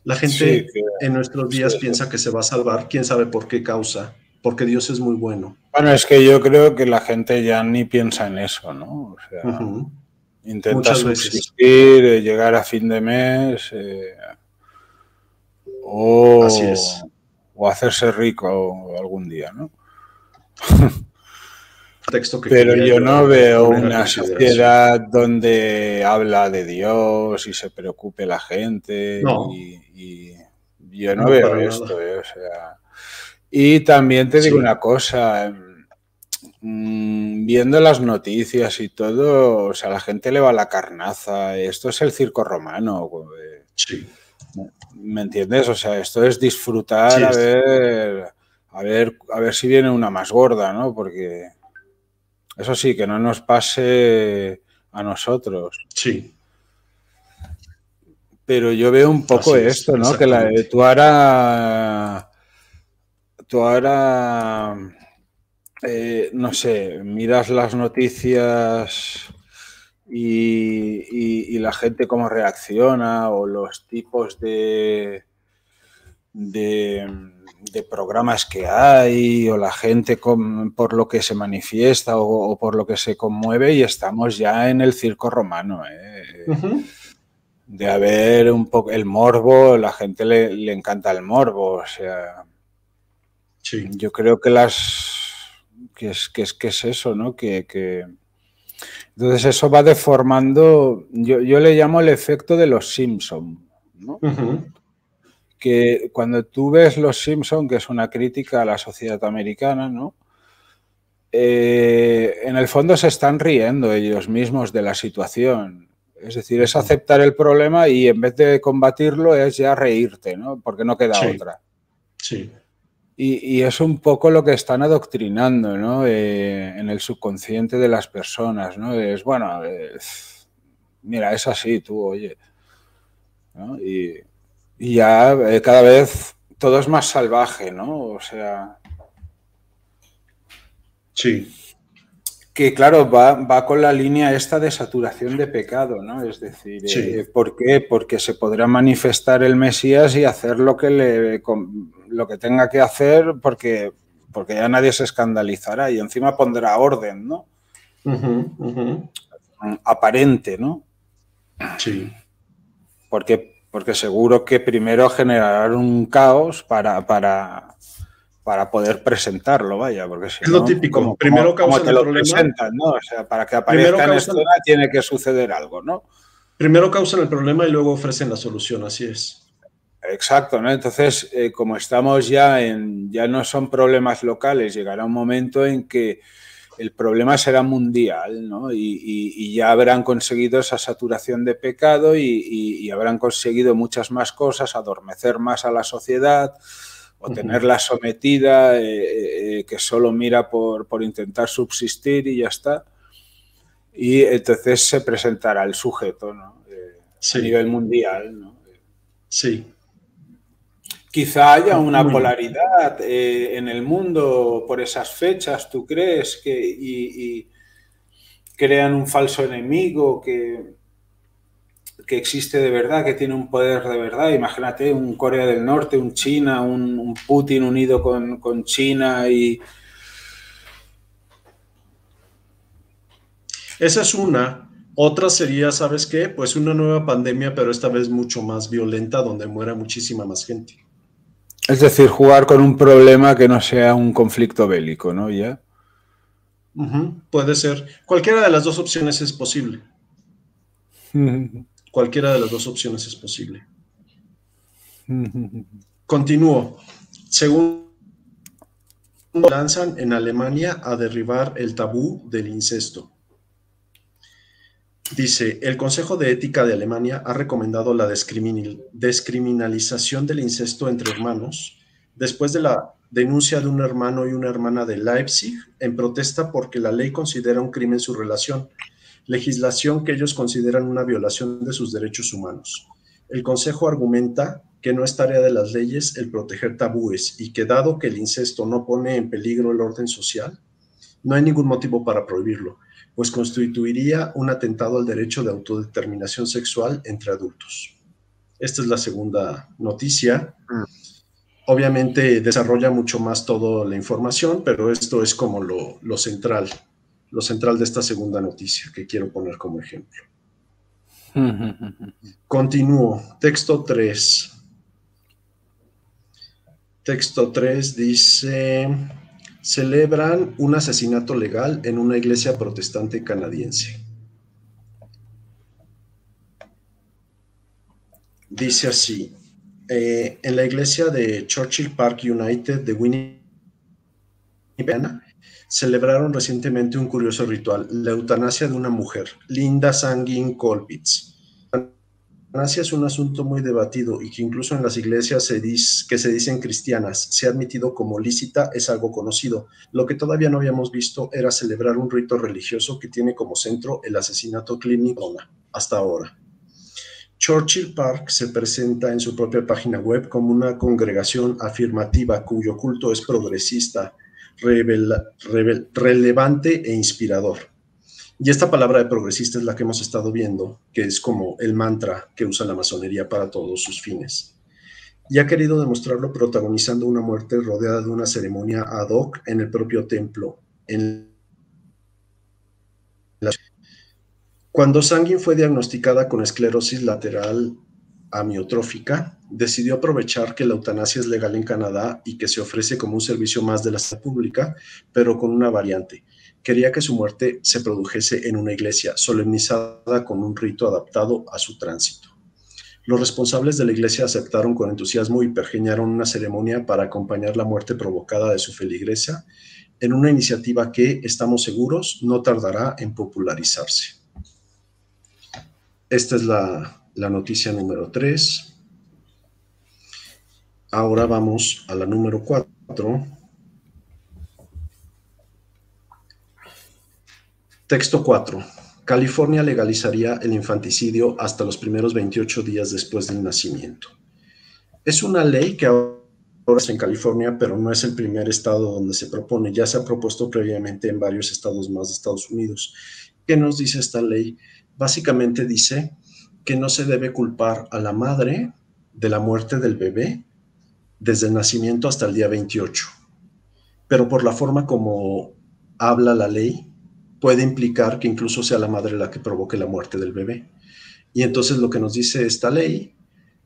La Sí, gente en nuestros días sí. piensa que se va a salvar, quién sabe por qué causa, porque Dios es muy bueno. Bueno, es que yo creo que la gente ya ni piensa en eso, ¿no? O sea, intenta Muchas veces. subsistir, llegar a fin de mes, Así es. o hacerse rico algún día, ¿no? Texto que Pero quería yo yo no veo poner a una consideración. sociedad donde habla de Dios y se preocupe la gente No, y yo no no veo para esto, nada. o sea. Y también te digo Sí, una cosa, viendo las noticias y todo, o sea, a la gente le va la carnaza, esto es el circo romano, sí, ¿me entiendes? O sea, esto es disfrutar sí a es. ver, a ver si viene una más gorda, ¿no? Porque eso sí, que no nos pase a nosotros. Sí, Pero yo veo un poco así es, esto, ¿no? Que exactamente. tú ahora no sé, miras las noticias y la gente cómo reacciona o los tipos de programas que hay o la gente por lo que se manifiesta o por lo que se conmueve y estamos ya en el circo romano, de haber un poco el morbo, la gente le encanta el morbo, o sea, Sí, yo creo que que es eso, ¿no? Entonces eso va deformando, yo le llamo el efecto de los Simpson, ¿no? Que cuando tú ves Los Simpson, que es una crítica a la sociedad americana, ¿no? En el fondo se están riendo ellos mismos de la situación. Es decir, es aceptar el problema y en vez de combatirlo es ya reírte, ¿no? Porque no queda sí, otra. sí, Y es un poco lo que están adoctrinando, ¿no? En el subconsciente de las personas, ¿no? Es, bueno, mira, es así, tú, oye, ¿no? Y ya cada vez todo es más salvaje, ¿no? O sea, sí, que claro, va con la línea esta de saturación de pecado, ¿no? Es decir, sí. ¿por qué? Porque se podrá manifestar el Mesías y hacer lo que tenga que hacer porque ya nadie se escandalizará y encima pondrá orden, ¿no? Aparente, ¿no? Sí. Porque seguro que primero generarán un caos para poder presentarlo, vaya, porque si Es lo no, típico. Primero ¿cómo causan te el lo problema, presentan, no? O sea, para que primero aparezca en causan, escena tiene que suceder algo, ¿no? primero causan el problema y luego ofrecen la solución, así es. Exacto, ¿no? Entonces, como estamos ya no son problemas locales, llegará un momento en que el problema será mundial, ¿no? Y ya habrán conseguido esa saturación de pecado y habrán conseguido muchas más cosas, adormecer más a la sociedad o tenerla sometida, que solo mira por intentar subsistir y ya está. Y entonces se presentará el sujeto, ¿no? A Sí, nivel mundial, ¿no? sí, Quizá haya una muy bien. polaridad en el mundo por esas fechas, ¿tú crees? crean un falso enemigo que existe de verdad, que tiene un poder de verdad. Imagínate un Corea del Norte, un China, un Putin unido con China y... Esa es una. Otra sería, ¿sabes qué? Pues una nueva pandemia, pero esta vez mucho más violenta, donde muera muchísima más gente. Es decir, jugar con un problema que no sea un conflicto bélico, ¿no? ¿Ya? Puede ser. Cualquiera de las dos opciones es posible. Cualquiera de las dos opciones es posible. Continúo. Según lanzan en Alemania a derribar el tabú del incesto. Dice, el Consejo de Ética de Alemania ha recomendado la descriminalización del incesto entre hermanos después de la denuncia de un hermano y una hermana de Leipzig en protesta porque la ley considera un crimen su relación, legislación que ellos consideran una violación de sus derechos humanos. El Consejo argumenta que no es tarea de las leyes el proteger tabúes y que dado que el incesto no pone en peligro el orden social, no hay ningún motivo para prohibirlo, pues constituiría un atentado al derecho de autodeterminación sexual entre adultos. Esta es la segunda noticia. Obviamente desarrolla mucho más toda la información, pero esto es como lo central de esta segunda noticia que quiero poner como ejemplo. Continúo. Texto 3. Texto 3 dice... celebran un asesinato legal en una iglesia protestante canadiense. Dice así, en la iglesia de Churchill Park United de Winnipeg, celebraron recientemente un curioso ritual, la eutanasia de una mujer, Linda Sangin Colpitz. La eutanasia es un asunto muy debatido y que incluso en las iglesias que se dicen cristianas se ha admitido como lícita es algo conocido. Lo que todavía no habíamos visto era celebrar un rito religioso que tiene como centro el asesinato clínico hasta ahora. Churchill Park se presenta en su propia página web como una congregación afirmativa cuyo culto es progresista, relevante e inspirador. Y esta palabra de progresista es la que hemos estado viendo, que es como el mantra que usa la masonería para todos sus fines. Y ha querido demostrarlo protagonizando una muerte rodeada de una ceremonia ad hoc en el propio templo. Cuando Sangin fue diagnosticada con esclerosis lateral amiotrófica, decidió aprovechar que la eutanasia es legal en Canadá y que se ofrece como un servicio más de la salud pública, pero con una variante. Quería que su muerte se produjese en una iglesia, solemnizada con un rito adaptado a su tránsito. Los responsables de la iglesia aceptaron con entusiasmo y pergeñaron una ceremonia para acompañar la muerte provocada de su feligresa en una iniciativa que, estamos seguros, no tardará en popularizarse. Esta es la noticia número 3. Ahora vamos a la número 4. Texto 4. California legalizaría el infanticidio hasta los primeros 28 días después del nacimiento. Es una ley que ahora está en California, pero no es el primer estado donde se propone. Ya se ha propuesto previamente en varios estados más de Estados Unidos. ¿Qué nos dice esta ley? Básicamente dice que no se debe culpar a la madre de la muerte del bebé desde el nacimiento hasta el día 28. Pero por la forma como habla la ley, puede implicar que incluso sea la madre la que provoque la muerte del bebé. Y entonces lo que nos dice esta ley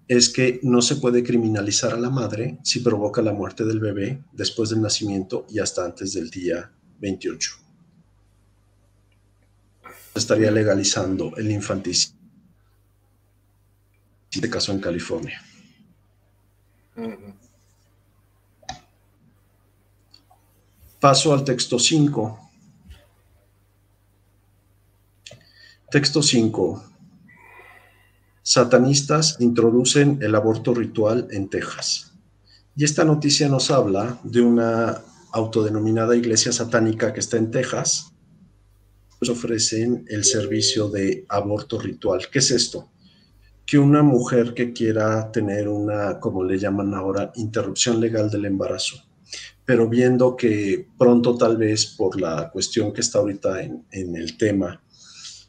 es que no se puede criminalizar a la madre si provoca la muerte del bebé después del nacimiento y hasta antes del día 28. Estaría legalizando el infanticidio en este caso en California. Paso al texto 5. Texto 5. Satanistas introducen el aborto ritual en Texas. Y esta noticia nos habla de una autodenominada iglesia satánica que está en Texas. Ofrecen el servicio de aborto ritual. ¿Qué es esto? Que una mujer que quiera tener una, como le llaman ahora, interrupción legal del embarazo, pero viendo que pronto tal vez por la cuestión que está ahorita en el tema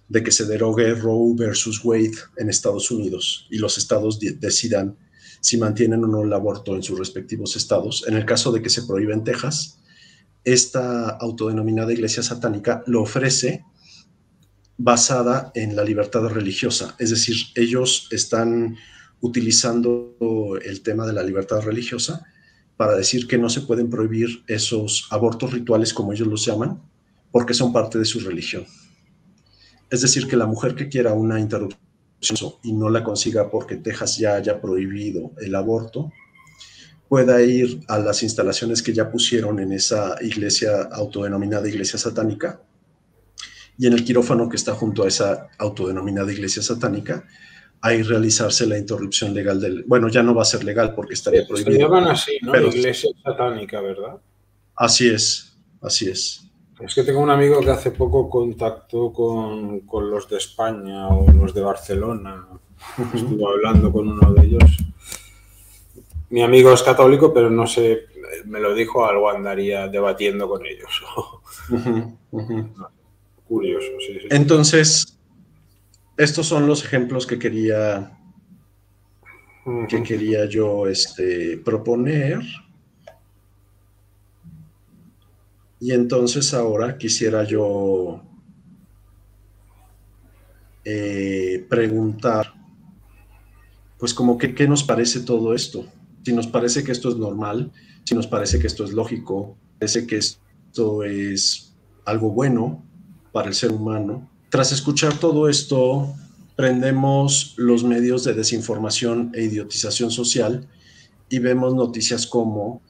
de que se derogue Roe versus Wade en Estados Unidos y los estados decidan si mantienen o no el aborto en sus respectivos estados. En el caso de que se prohíba en Texas, esta autodenominada iglesia satánica lo ofrece basada en la libertad religiosa. Es decir, ellos están utilizando el tema de la libertad religiosa para decir que no se pueden prohibir esos abortos rituales, como ellos los llaman, porque son parte de su religión. Es decir, que la mujer que quiera una interrupción y no la consiga porque Texas ya haya prohibido el aborto, pueda ir a las instalaciones que ya pusieron en esa iglesia autodenominada iglesia satánica, y en el quirófano que está junto a esa autodenominada iglesia satánica, ahí realizarse la interrupción legal del... Bueno, ya no va a ser legal porque estaría prohibido. Se llaman así, ¿no? Pero iglesia satánica, ¿verdad? Así es, así es. Es que tengo un amigo que hace poco contactó con los de España o los de Barcelona. Estuve hablando con uno de ellos. Mi amigo es católico, pero no sé, me lo dijo, algo andaría debatiendo con ellos. Curioso, sí. Entonces, estos son los ejemplos que quería yo proponer. Y entonces ahora quisiera yo preguntar, pues como que qué nos parece todo esto. Si nos parece que esto es normal, si nos parece que esto es lógico, parece que esto es algo bueno para el ser humano. Tras escuchar todo esto, prendemos los medios de desinformación e idiotización social y vemos noticias como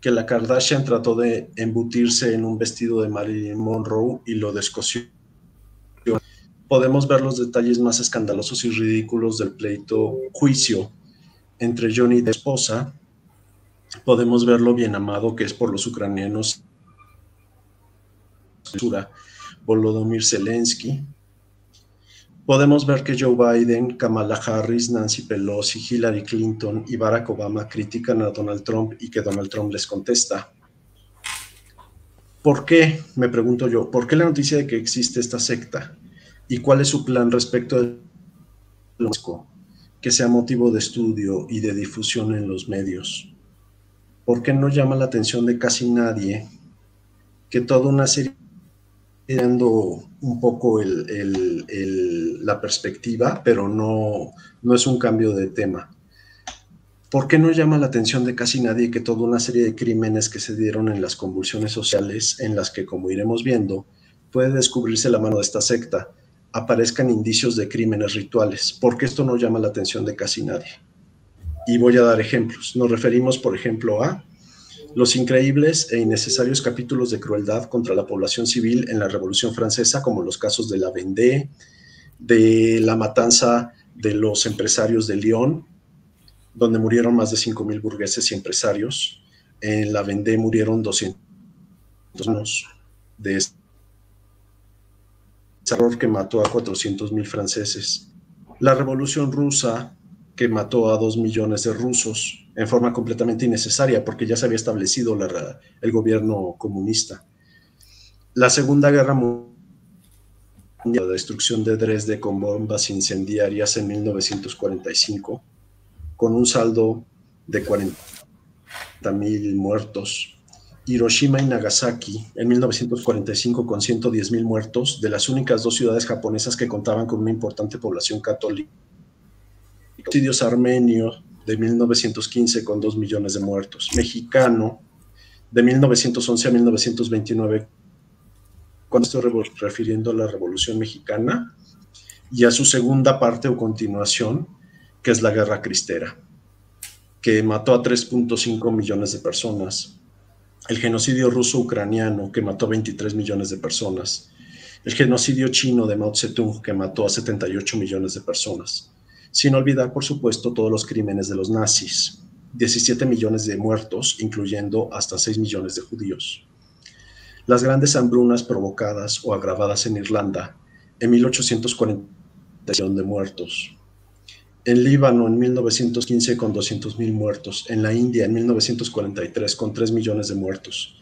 que la Kardashian trató de embutirse en un vestido de Marilyn Monroe y lo descosió. Podemos ver los detalles más escandalosos y ridículos del pleito juicio entre Johnny y la esposa. Podemos ver lo bien amado que es por los ucranianos Volodymyr Zelensky. Podemos ver que Joe Biden, Kamala Harris, Nancy Pelosi, Hillary Clinton y Barack Obama critican a Donald Trump y que Donald Trump les contesta. ¿Por qué? Me pregunto yo, ¿por qué la noticia de que existe esta secta? ¿Y cuál es su plan respecto de que sea motivo de estudio y de difusión en los medios? ¿Por qué no llama la atención de casi nadie que toda una serie dando un poco la perspectiva, pero no es un cambio de tema? ¿Por qué no llama la atención de casi nadie que toda una serie de crímenes que se dieron en las convulsiones sociales, en las que, como iremos viendo, puede descubrirse la mano de esta secta, aparezcan indicios de crímenes rituales? ¿Por qué esto no llama la atención de casi nadie? Y voy a dar ejemplos. Nos referimos, por ejemplo, a los increíbles e innecesarios capítulos de crueldad contra la población civil en la Revolución Francesa, como los casos de la Vendée, de la matanza de los empresarios de Lyon, donde murieron más de 5,000 burgueses y empresarios. En la Vendée murieron 200 de este terror que mató a 400,000 franceses. La Revolución Rusa, que mató a 2 millones de rusos en forma completamente innecesaria, porque ya se había establecido el gobierno comunista. La Segunda Guerra Mundial, la destrucción de Dresde con bombas incendiarias en 1945, con un saldo de 40,000 muertos. Hiroshima y Nagasaki en 1945 con 110,000 muertos, de las únicas dos ciudades japonesas que contaban con una importante población católica. Genocidios armenios de 1915 con 2 millones de muertos. Mexicano de 1911 a 1929, cuando estoy refiriendo a la Revolución Mexicana y a su segunda parte o continuación, que es la Guerra Cristera, que mató a 3.5 millones de personas. El genocidio ruso-ucraniano, que mató a 23 millones de personas. El genocidio chino de Mao Zedong, que mató a 78 millones de personas. Sin olvidar, por supuesto, todos los crímenes de los nazis. 17 millones de muertos, incluyendo hasta 6 millones de judíos. Las grandes hambrunas provocadas o agravadas en Irlanda en 1840, de muertos. En Líbano en 1915 con 200.000 muertos. En la India en 1943 con 3 millones de muertos.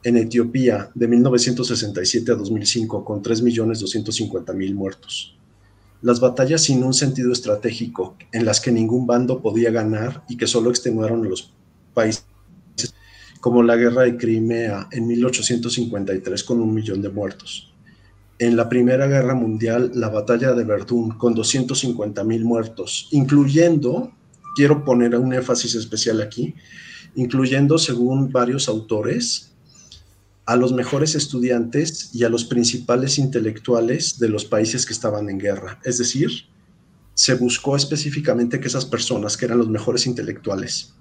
En Etiopía de 1967 a 2005 con 3.250.000 muertos. Las batallas sin un sentido estratégico, en las que ningún bando podía ganar y que solo extenuaron a los países, como la guerra de Crimea en 1853 con 1 millón de muertos. En la Primera Guerra Mundial, la batalla de Verdún con 250.000 muertos, incluyendo, quiero poner un énfasis especial aquí, incluyendo, según varios autores, a los mejores estudiantes y a los principales intelectuales de los países que estaban en guerra. Es decir, se buscó específicamente que esas personas, que eran los mejores intelectuales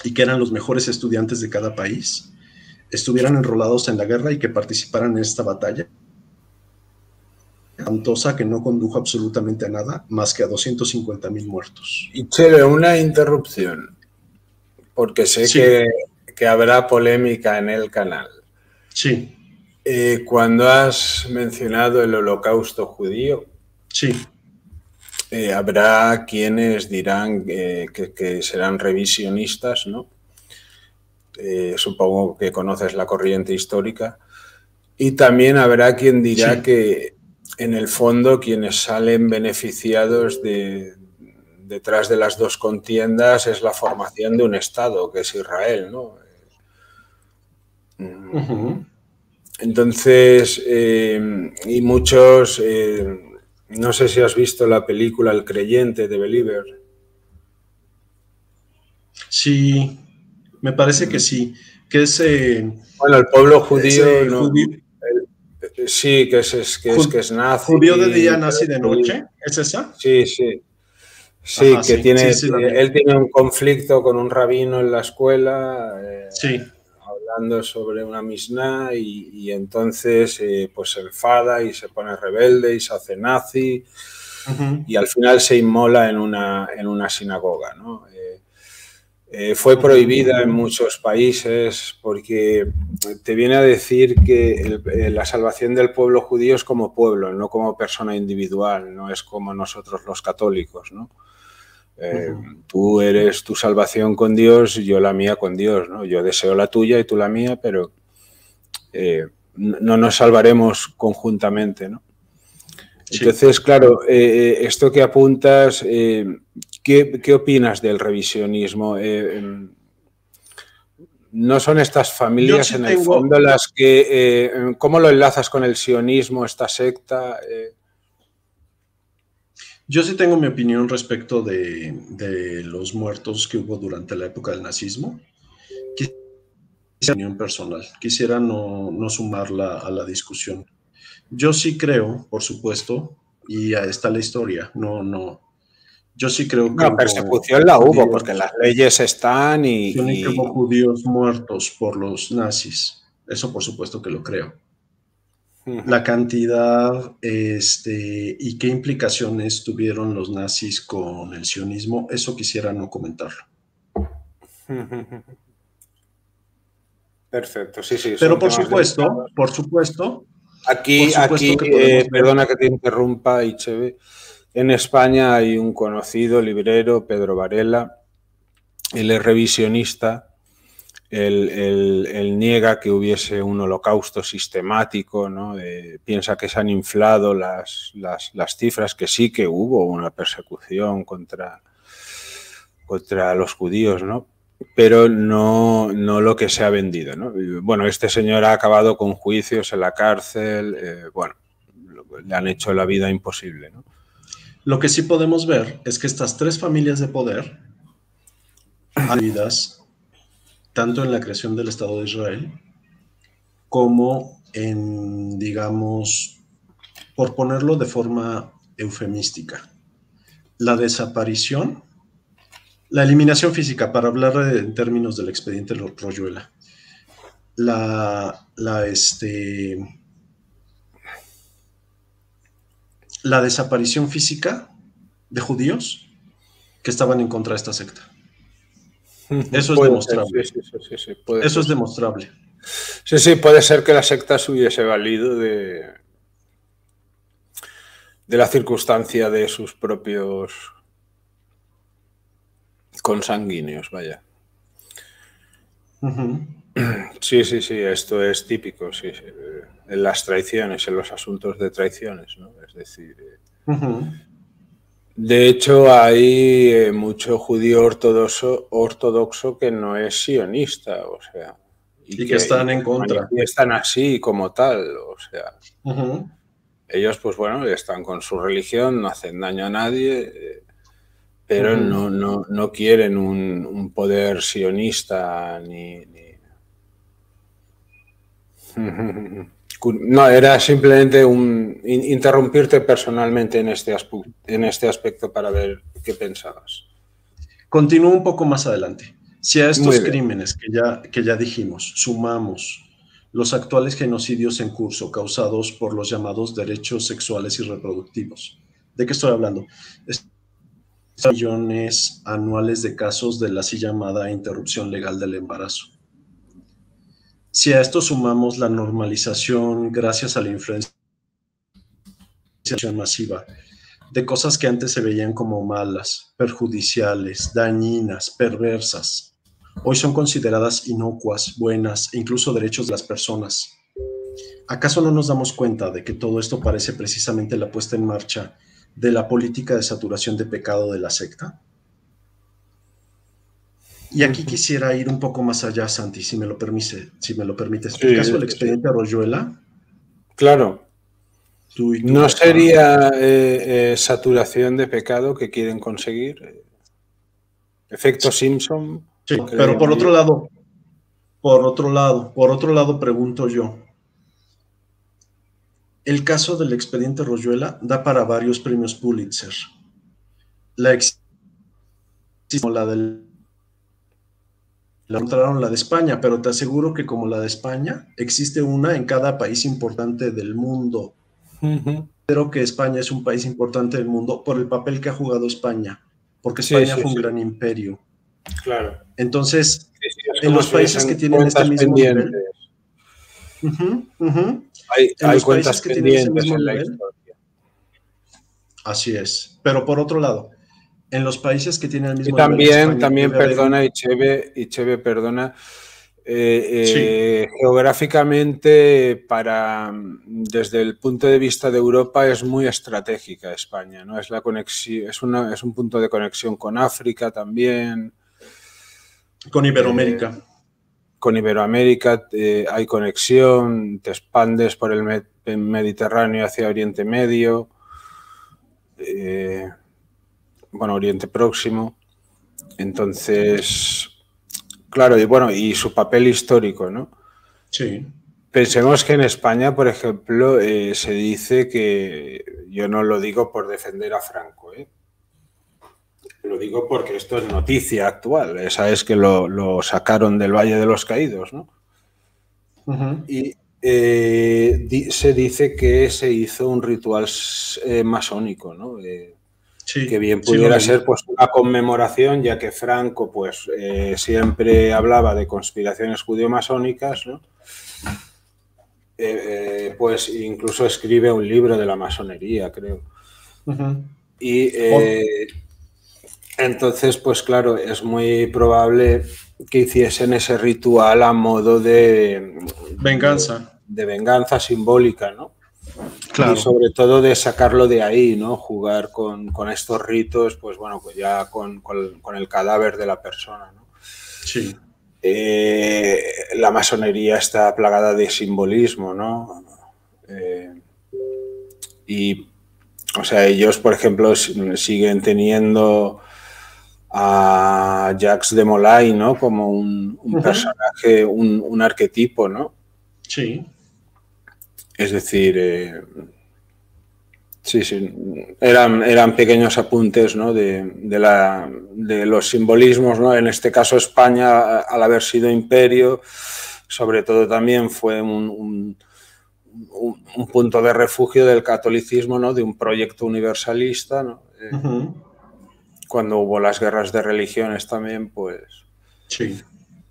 y que eran los mejores estudiantes de cada país, estuvieran enrolados en la guerra y que participaran en esta batalla espantosa que no condujo absolutamente a nada más que a 250.000 muertos. Y Chele, una interrupción, porque sé Sí. que habrá polémica en el canal. Sí. Cuando has mencionado el holocausto judío, sí. Habrá quienes dirán que serán revisionistas, ¿no? Supongo que conoces la corriente histórica. Y también habrá quien dirá Sí. que en el fondo quienes salen beneficiados detrás de las dos contiendas es la formación de un Estado, que es Israel, ¿no? Entonces, y muchos, no sé si has visto la película El Creyente de Believer. Sí, me parece que sí, que es... bueno, el pueblo judío, no, judío, sí, que es nazi. ¿Judío de día, nazi de noche? ¿Es esa? Sí, sí. Sí, Ajá, que sí, tiene, sí, él tiene un conflicto con un rabino en la escuela, sí. hablando sobre una Mishnah, y entonces pues se enfada y se pone rebelde y se hace nazi, y al final se inmola en una sinagoga, ¿no? Fue prohibida en muchos países porque te viene a decir que la salvación del pueblo judío es como pueblo, no como persona individual, no es como nosotros los católicos, ¿no? Tú eres tu salvación con Dios y yo la mía con Dios, ¿no? Yo deseo la tuya y tú la mía, pero no nos salvaremos conjuntamente, ¿no? Sí. Entonces, claro, esto que apuntas, ¿qué opinas del revisionismo? ¿No son estas familias sí en el fondo las que... ¿cómo lo enlazas con el sionismo, esta secta? Yo sí tengo mi opinión respecto de los muertos que hubo durante la época del nazismo. Quisiera opinión personal, quisiera no sumarla a la discusión. Yo sí creo, por supuesto, y ahí está la historia, yo sí creo que no, persecución la hubo, porque las leyes están que hubo judíos muertos por los nazis. Eso por supuesto que lo creo. La cantidad y qué implicaciones tuvieron los nazis con el sionismo, eso quisiera no comentarlo. Perfecto, sí, sí. Pero por supuesto. Aquí perdona que te interrumpa, Icheve. En España hay un conocido librero, Pedro Varela. Él es revisionista. Él niega que hubiese un holocausto sistemático, ¿no? Piensa que se han inflado las cifras, que sí que hubo una persecución contra los judíos, ¿no? Pero no lo que se ha vendido, ¿no? Bueno, este señor ha acabado con juicios en la cárcel, bueno, le han hecho la vida imposible, ¿no? Lo que sí podemos ver es que estas tres familias de poder han vivido tanto en la creación del Estado de Israel como en, digamos, por ponerlo de forma eufemística, la desaparición, la eliminación física, para hablar en términos del expediente Royuela, la desaparición física de judíos que estaban en contra de esta secta. Eso es demostrable. Sí, eso es demostrable. Sí, puede ser que la secta se hubiese valido de la circunstancia de sus propios consanguíneos, vaya. Ujú. Sí, esto es típico, sí. En las traiciones, en los asuntos de traiciones, ¿no? Es decir, de hecho hay mucho judío ortodoxo que no es sionista, o sea, y que están en contra. manifiestan así como tal, o sea, Ujú. ellos pues bueno, están con su religión, no hacen daño a nadie, pero no quieren un poder sionista ni... No, era simplemente interrumpirte personalmente en este aspecto para ver qué pensabas. Continúo un poco más adelante. Si a Muy estos bien. crímenes que ya dijimos sumamos los actuales genocidios en curso causados por los llamados derechos sexuales y reproductivos, ¿de qué estoy hablando? Millones anuales de casos de la así llamada interrupción legal del embarazo. Si a esto sumamos la normalización gracias a la influencia masiva de cosas que antes se veían como malas, perjudiciales, dañinas, perversas, hoy son consideradas inocuas, buenas e incluso derechos de las personas. ¿Acaso no nos damos cuenta de que todo esto parece precisamente la puesta en marcha de la política de saturación de pecado de la secta? Y aquí quisiera ir un poco más allá, Santi, si me lo permites. Sí, El caso del sí. expediente Arroyuela. Claro. Tú y tu ¿No papá. sería saturación de pecado que quieren conseguir? Efecto Simpson. Sí, pero por otro lado, pregunto yo. El caso del expediente Royuela da para varios premios Pulitzer. La encontraron la de España, pero te aseguro que como la de España, existe una en cada país importante del mundo. Creo que España es un país importante del mundo por el papel que ha jugado España, porque España fue un gran imperio. Claro. Entonces, es en los países que tienen este mismo nivel, hay cuentas pendientes en la historia. Así es. Pero por otro lado, en los países que tienen el mismo nivel de España, también perdona, Icheve, perdona, geográficamente, desde el punto de vista de Europa, es muy estratégica España, ¿no? Es la conexión, es un punto de conexión con África también. Con Iberoamérica. Con Iberoamérica hay conexión, te expandes por el Mediterráneo hacia Oriente Medio, Oriente Próximo. Entonces, claro, y su papel histórico, ¿no? Sí. Pensemos que en España, por ejemplo, se dice que, yo no lo digo por defender a Franco, lo digo porque esto es noticia actual, esa es que lo sacaron del Valle de los Caídos, ¿no? Y se dice que se hizo un ritual masónico, ¿no? Que bien pudiera ser pues una conmemoración, ya que Franco pues siempre hablaba de conspiraciones judío-masónicas, ¿no? Pues incluso escribe un libro de la masonería, creo. Y entonces, pues claro, es muy probable que hiciesen ese ritual a modo de venganza. De venganza simbólica, ¿no? Claro. Y sobre todo de sacarlo de ahí, ¿no? Jugar con estos ritos, pues bueno, pues ya con el cadáver de la persona, ¿no? Sí. La masonería está plagada de simbolismo, ¿no? O sea, ellos, por ejemplo, siguen teniendo a Jacques de Molay, ¿no? Como un personaje, un arquetipo, ¿no? Sí. Es decir, sí, eran pequeños apuntes, ¿no? de los simbolismos, ¿no? En este caso España, al haber sido imperio, sobre todo también fue un punto de refugio del catolicismo, ¿no? De un proyecto universalista, ¿no? Cuando hubo las guerras de religiones también, pues... Sí.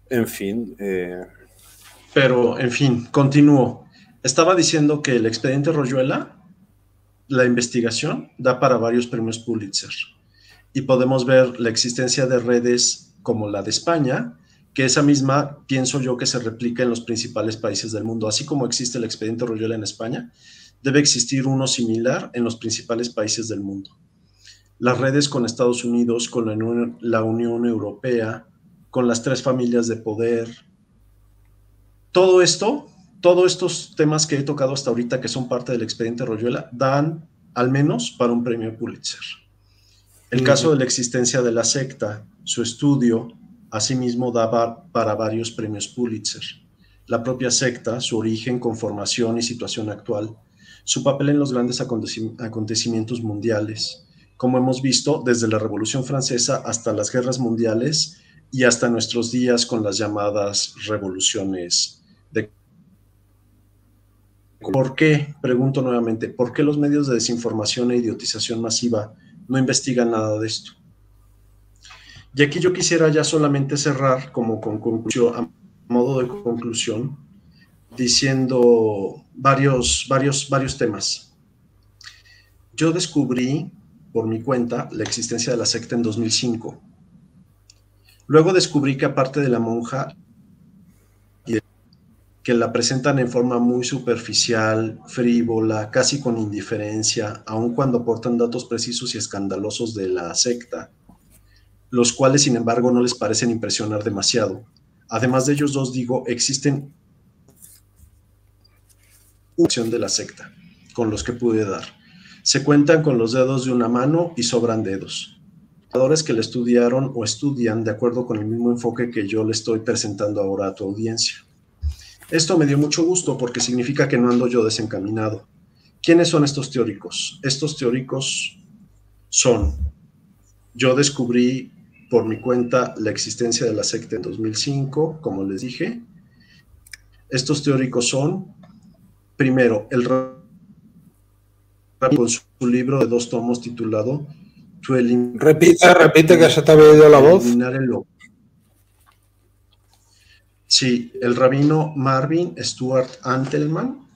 En fin. Pero, en fin, continúo. Estaba diciendo que el expediente Royuela, la investigación, da para varios premios Pulitzer. y podemos ver la existencia de redes como la de España, que esa misma pienso yo que se replica en los principales países del mundo. Así como existe el expediente Royola en España, debe existir uno similar en los principales países del mundo. Las redes con Estados Unidos, con la Unión Europea, con las tres familias de poder, todo esto, todos estos temas que he tocado hasta ahorita, que son parte del expediente Royola, dan al menos para un premio Pulitzer. El caso de la existencia de la secta, su estudio, asimismo daba para varios premios Pulitzer. La propia secta, su origen, conformación y situación actual, su papel en los grandes acontecimientos mundiales, como hemos visto desde la Revolución Francesa hasta las guerras mundiales y hasta nuestros días con las llamadas revoluciones de... ¿Por qué? Pregunto nuevamente, ¿por qué los medios de desinformación e idiotización masiva no investigan nada de esto? Y aquí yo quisiera ya solamente cerrar como con conclusión, a modo de conclusión, diciendo varios temas. Yo descubrí por mi cuenta la existencia de la secta en 2005. Luego descubrí que aparte de la monja, que la presentan en forma muy superficial, frívola, casi con indiferencia, aun cuando aportan datos precisos y escandalosos de la secta, los cuales, sin embargo, no les parecen impresionar demasiado. Además de ellos dos, digo, existen una acción de la secta, con los que pude dar. Se cuentan con los dedos de una mano y sobran dedos. Jugadores que le estudiaron o estudian de acuerdo con el mismo enfoque que yo le estoy presentando ahora a tu audiencia. Esto me dio mucho gusto porque significa que no ando yo desencaminado. ¿Quiénes son estos teóricos? Estos teóricos son, yo descubrí por mi cuenta la existencia de la secta en 2005, como les dije. Estos teóricos son, primero, el con su libro de 2 tomos titulado Repite que se te había ido la voz. Sí, el rabino Marvin Stuart Antelman,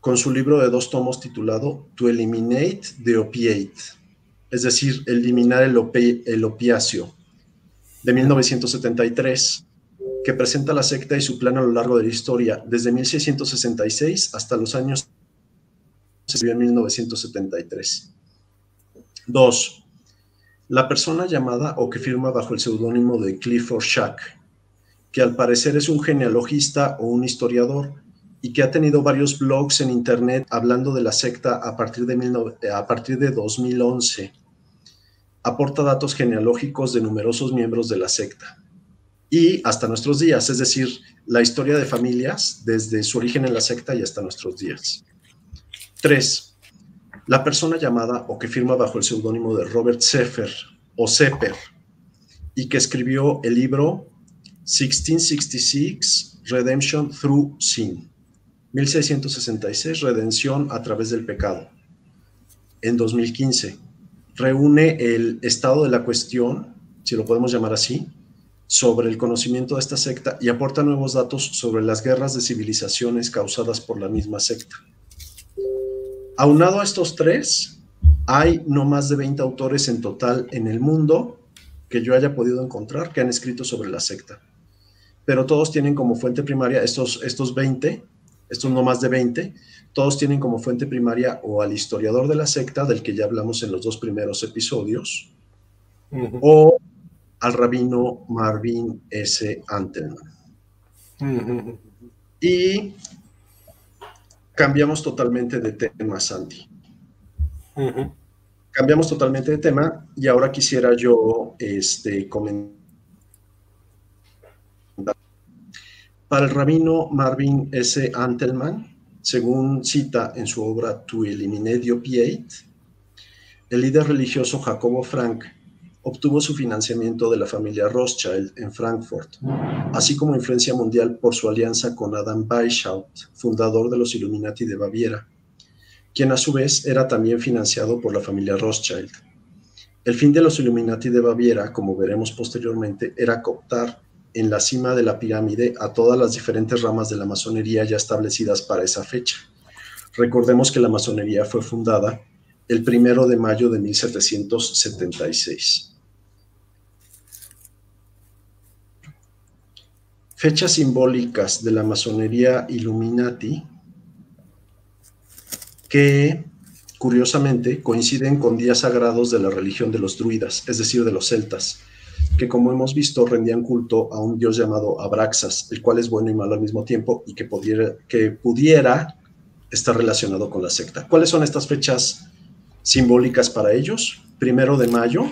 con su libro de 2 tomos titulado To Eliminate the Opiate, es decir, eliminar el opiáceo, de 1973, que presenta la secta y su plan a lo largo de la historia, desde 1666 hasta los años en 1973. 2. La persona llamada o que firma bajo el seudónimo de Clifford Shack, que al parecer es un genealogista o un historiador y que ha tenido varios blogs en internet hablando de la secta a partir de 2011. Aporta datos genealógicos de numerosos miembros de la secta y hasta nuestros días, es decir, la historia de familias desde su origen en la secta y hasta nuestros días. 3. La persona llamada o que firma bajo el seudónimo de Robert Sepher o Sepper y que escribió el libro 1666 Redemption Through Sin, 1666 Redención a través del pecado. En 2015 reúne el estado de la cuestión, si lo podemos llamar así, sobre el conocimiento de esta secta y aporta nuevos datos sobre las guerras de civilizaciones causadas por la misma secta. Aunado a estos 3, hay no más de 20 autores en total en el mundo que yo haya podido encontrar que han escrito sobre la secta. Pero todos tienen como fuente primaria, estos no más de 20, todos tienen como fuente primaria o al historiador de la secta, del que ya hablamos en los 2 primeros episodios, o al rabino Marvin S. Antelman. Y cambiamos totalmente de tema, Santi. Cambiamos totalmente de tema y ahora quisiera yo comentar. Para el rabino Marvin S. Antelman, según cita en su obra To Eliminate the Opiate, el líder religioso Jacobo Frank obtuvo su financiamiento de la familia Rothschild en Frankfurt, así como influencia mundial por su alianza con Adam Weishaupt, fundador de los Illuminati de Baviera, quien a su vez era también financiado por la familia Rothschild. El fin de los Illuminati de Baviera, como veremos posteriormente, era cooptar en la cima de la pirámide a todas las diferentes ramas de la masonería ya establecidas para esa fecha. Recordemos que la masonería fue fundada el 1 de mayo de 1776. Fechas simbólicas de la masonería Illuminati que, curiosamente, coinciden con días sagrados de la religión de los druidas, es decir, de los celtas, que, como hemos visto, rendían culto a un dios llamado Abraxas, el cual es bueno y malo al mismo tiempo y que pudiera estar relacionado con la secta. ¿Cuáles son estas fechas simbólicas para ellos? 1 de mayo.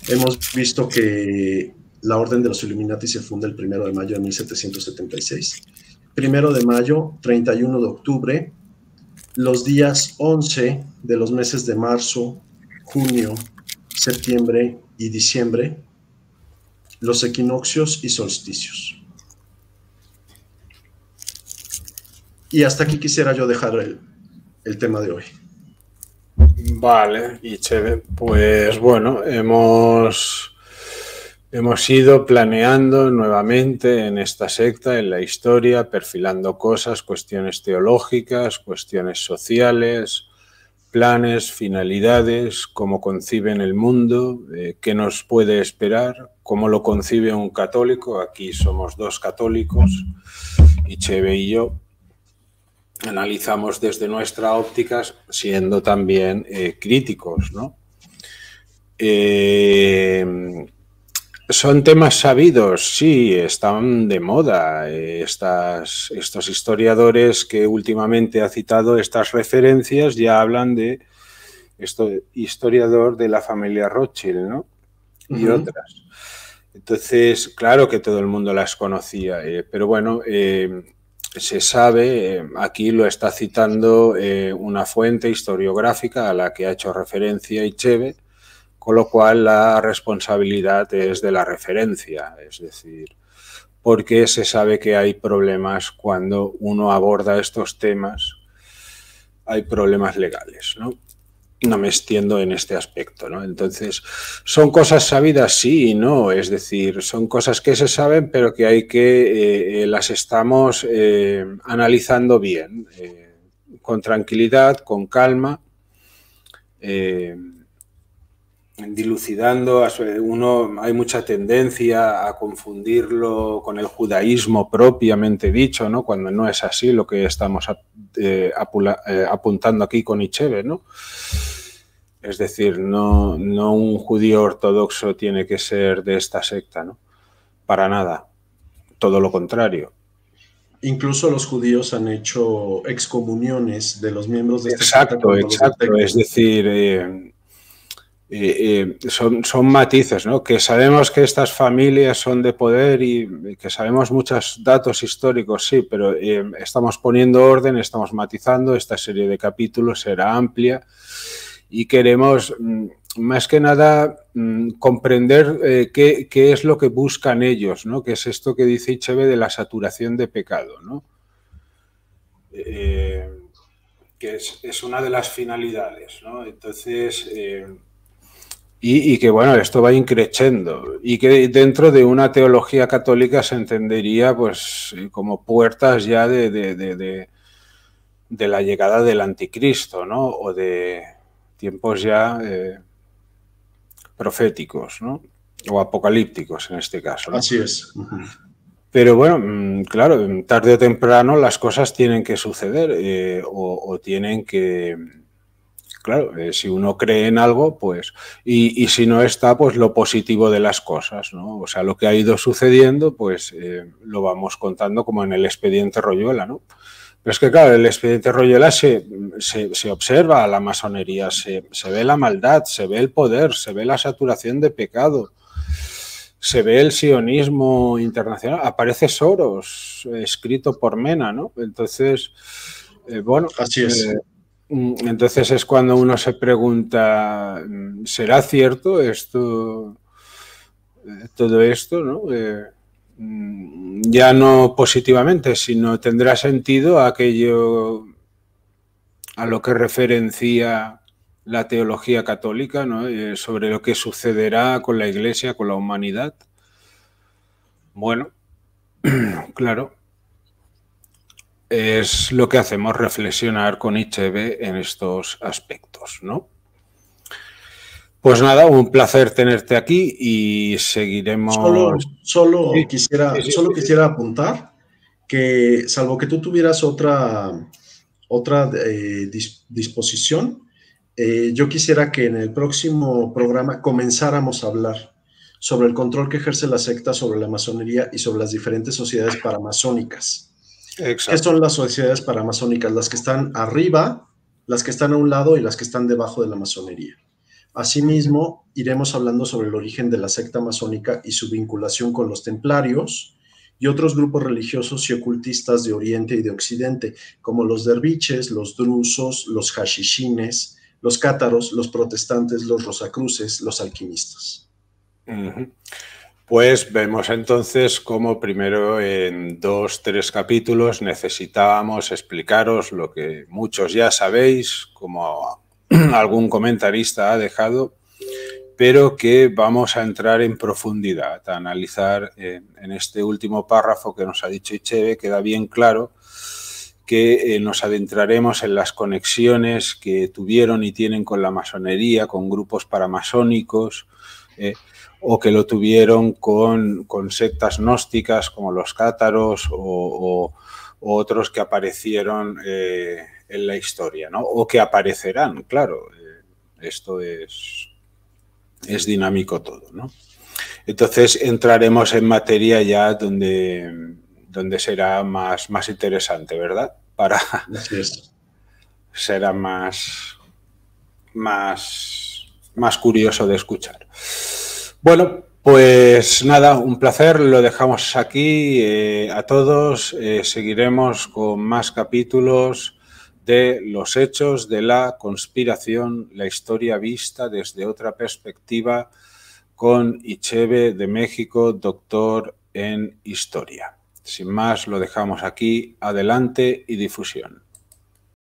Hemos visto que la Orden de los Illuminati se funda el 1 de mayo de 1776. 1 de mayo, 31 de octubre, los días 11 de los meses de marzo, junio, septiembre y diciembre, los equinoccios y solsticios. Y hasta aquí quisiera yo dejar el tema de hoy. Vale, y chévere. Pues bueno, hemos ido planeando nuevamente en esta secta, en la historia, perfilando cosas, cuestiones teológicas, cuestiones sociales, planes, finalidades, cómo conciben el mundo, qué nos puede esperar, cómo lo concibe un católico. Aquí somos dos católicos, Ichebe y yo. Analizamos desde nuestra óptica, siendo también críticos, ¿no? ¿Son temas sabidos? Sí, están de moda. Estos historiadores que últimamente ha citado estas referencias ya hablan de historiador de la familia Rothschild, ¿no? Y otras. Entonces, claro que todo el mundo las conocía, pero bueno, se sabe, aquí lo está citando una fuente historiográfica a la que ha hecho referencia Ichebe, con lo cual la responsabilidad es de la referencia, es decir, porque se sabe que hay problemas cuando uno aborda estos temas, hay problemas legales, ¿no? No me extiendo en este aspecto, ¿no? Entonces, ¿son cosas sabidas? Sí y no, es decir, son cosas que se saben, pero que hay que las estamos analizando bien, con tranquilidad, con calma, dilucidando. Hay mucha tendencia a confundirlo con el judaísmo propiamente dicho, ¿no? Cuando no es así lo que estamos apuntando aquí con Ichebe, ¿no? Es decir, no un judío ortodoxo tiene que ser de esta secta, ¿no? Para nada, todo lo contrario. Incluso los judíos han hecho excomuniones de los miembros de esta secta. Exacto. Es decir, son matices, ¿no? Que sabemos que estas familias son de poder y que sabemos muchos datos históricos, sí, pero estamos poniendo orden, estamos matizando. Esta serie de capítulos será amplia y queremos, más que nada, comprender qué es lo que buscan ellos, ¿no? Que es esto que dice Ichebe de la saturación de pecado, ¿no? Que es una de las finalidades, ¿no? Entonces, y que, bueno, esto va increciendo y que dentro de una teología católica se entendería, pues, como puertas ya de la llegada del anticristo, ¿no? O de tiempos ya proféticos, ¿no? O apocalípticos en este caso, ¿no? Así es. Pero bueno, claro, tarde o temprano las cosas tienen que suceder o tienen que... Claro, si uno cree en algo, pues... Y si no está, pues lo positivo de las cosas, ¿no? O sea, lo que ha ido sucediendo, pues lo vamos contando como en el expediente Royuela, ¿no? Pero es que, claro, el expediente Royuela se observa a la masonería, se ve la maldad, se ve el poder, se ve la saturación de pecado, se ve el sionismo internacional, aparece Soros, escrito por Mena, ¿no? Entonces, bueno... Así es. Entonces es cuando uno se pregunta, ¿será cierto esto, todo esto, ¿no? Ya no positivamente, sino tendrá sentido aquello a lo que referencia la teología católica, ¿no? Sobre lo que sucederá con la Iglesia, con la humanidad. Bueno, claro. es lo que hacemos, reflexionar con Ichebe en estos aspectos, ¿no? Pues nada, un placer tenerte aquí y seguiremos... Solo Sí, quisiera apuntar que, salvo que tú tuvieras otra disposición, yo quisiera que en el próximo programa comenzáramos a hablar sobre el control que ejerce la secta sobre la masonería y sobre las diferentes sociedades paramasónicas. Exacto. ¿Qué son las sociedades paramasónicas? Las que están arriba, las que están a un lado y las que están debajo de la masonería. Asimismo, iremos hablando sobre el origen de la secta masónica y su vinculación con los templarios y otros grupos religiosos y ocultistas de Oriente y de Occidente, como los derviches, los drusos, los hashishines, los cátaros, los protestantes, los rosacruces, los alquimistas. Pues vemos entonces cómo primero en 2-3 capítulos necesitábamos explicaros lo que muchos ya sabéis, como algún comentarista ha dejado, pero que vamos a entrar en profundidad, a analizar en este último párrafo que nos ha dicho Ichebe. Queda bien claro que nos adentraremos en las conexiones que tuvieron y tienen con la masonería, con grupos paramasónicos, o que lo tuvieron con sectas gnósticas como los cátaros o otros que aparecieron en la historia, ¿no? O que aparecerán, claro. Esto es dinámico todo, ¿no? Entonces entraremos en materia ya donde será más interesante, ¿verdad? Así es. Será más curioso de escuchar. Bueno, pues nada, un placer, lo dejamos aquí a todos, seguiremos con más capítulos de los hechos de la conspiración, la historia vista desde otra perspectiva, con Ichebe de México, doctor en historia. Sin más, lo dejamos aquí, adelante y difusión.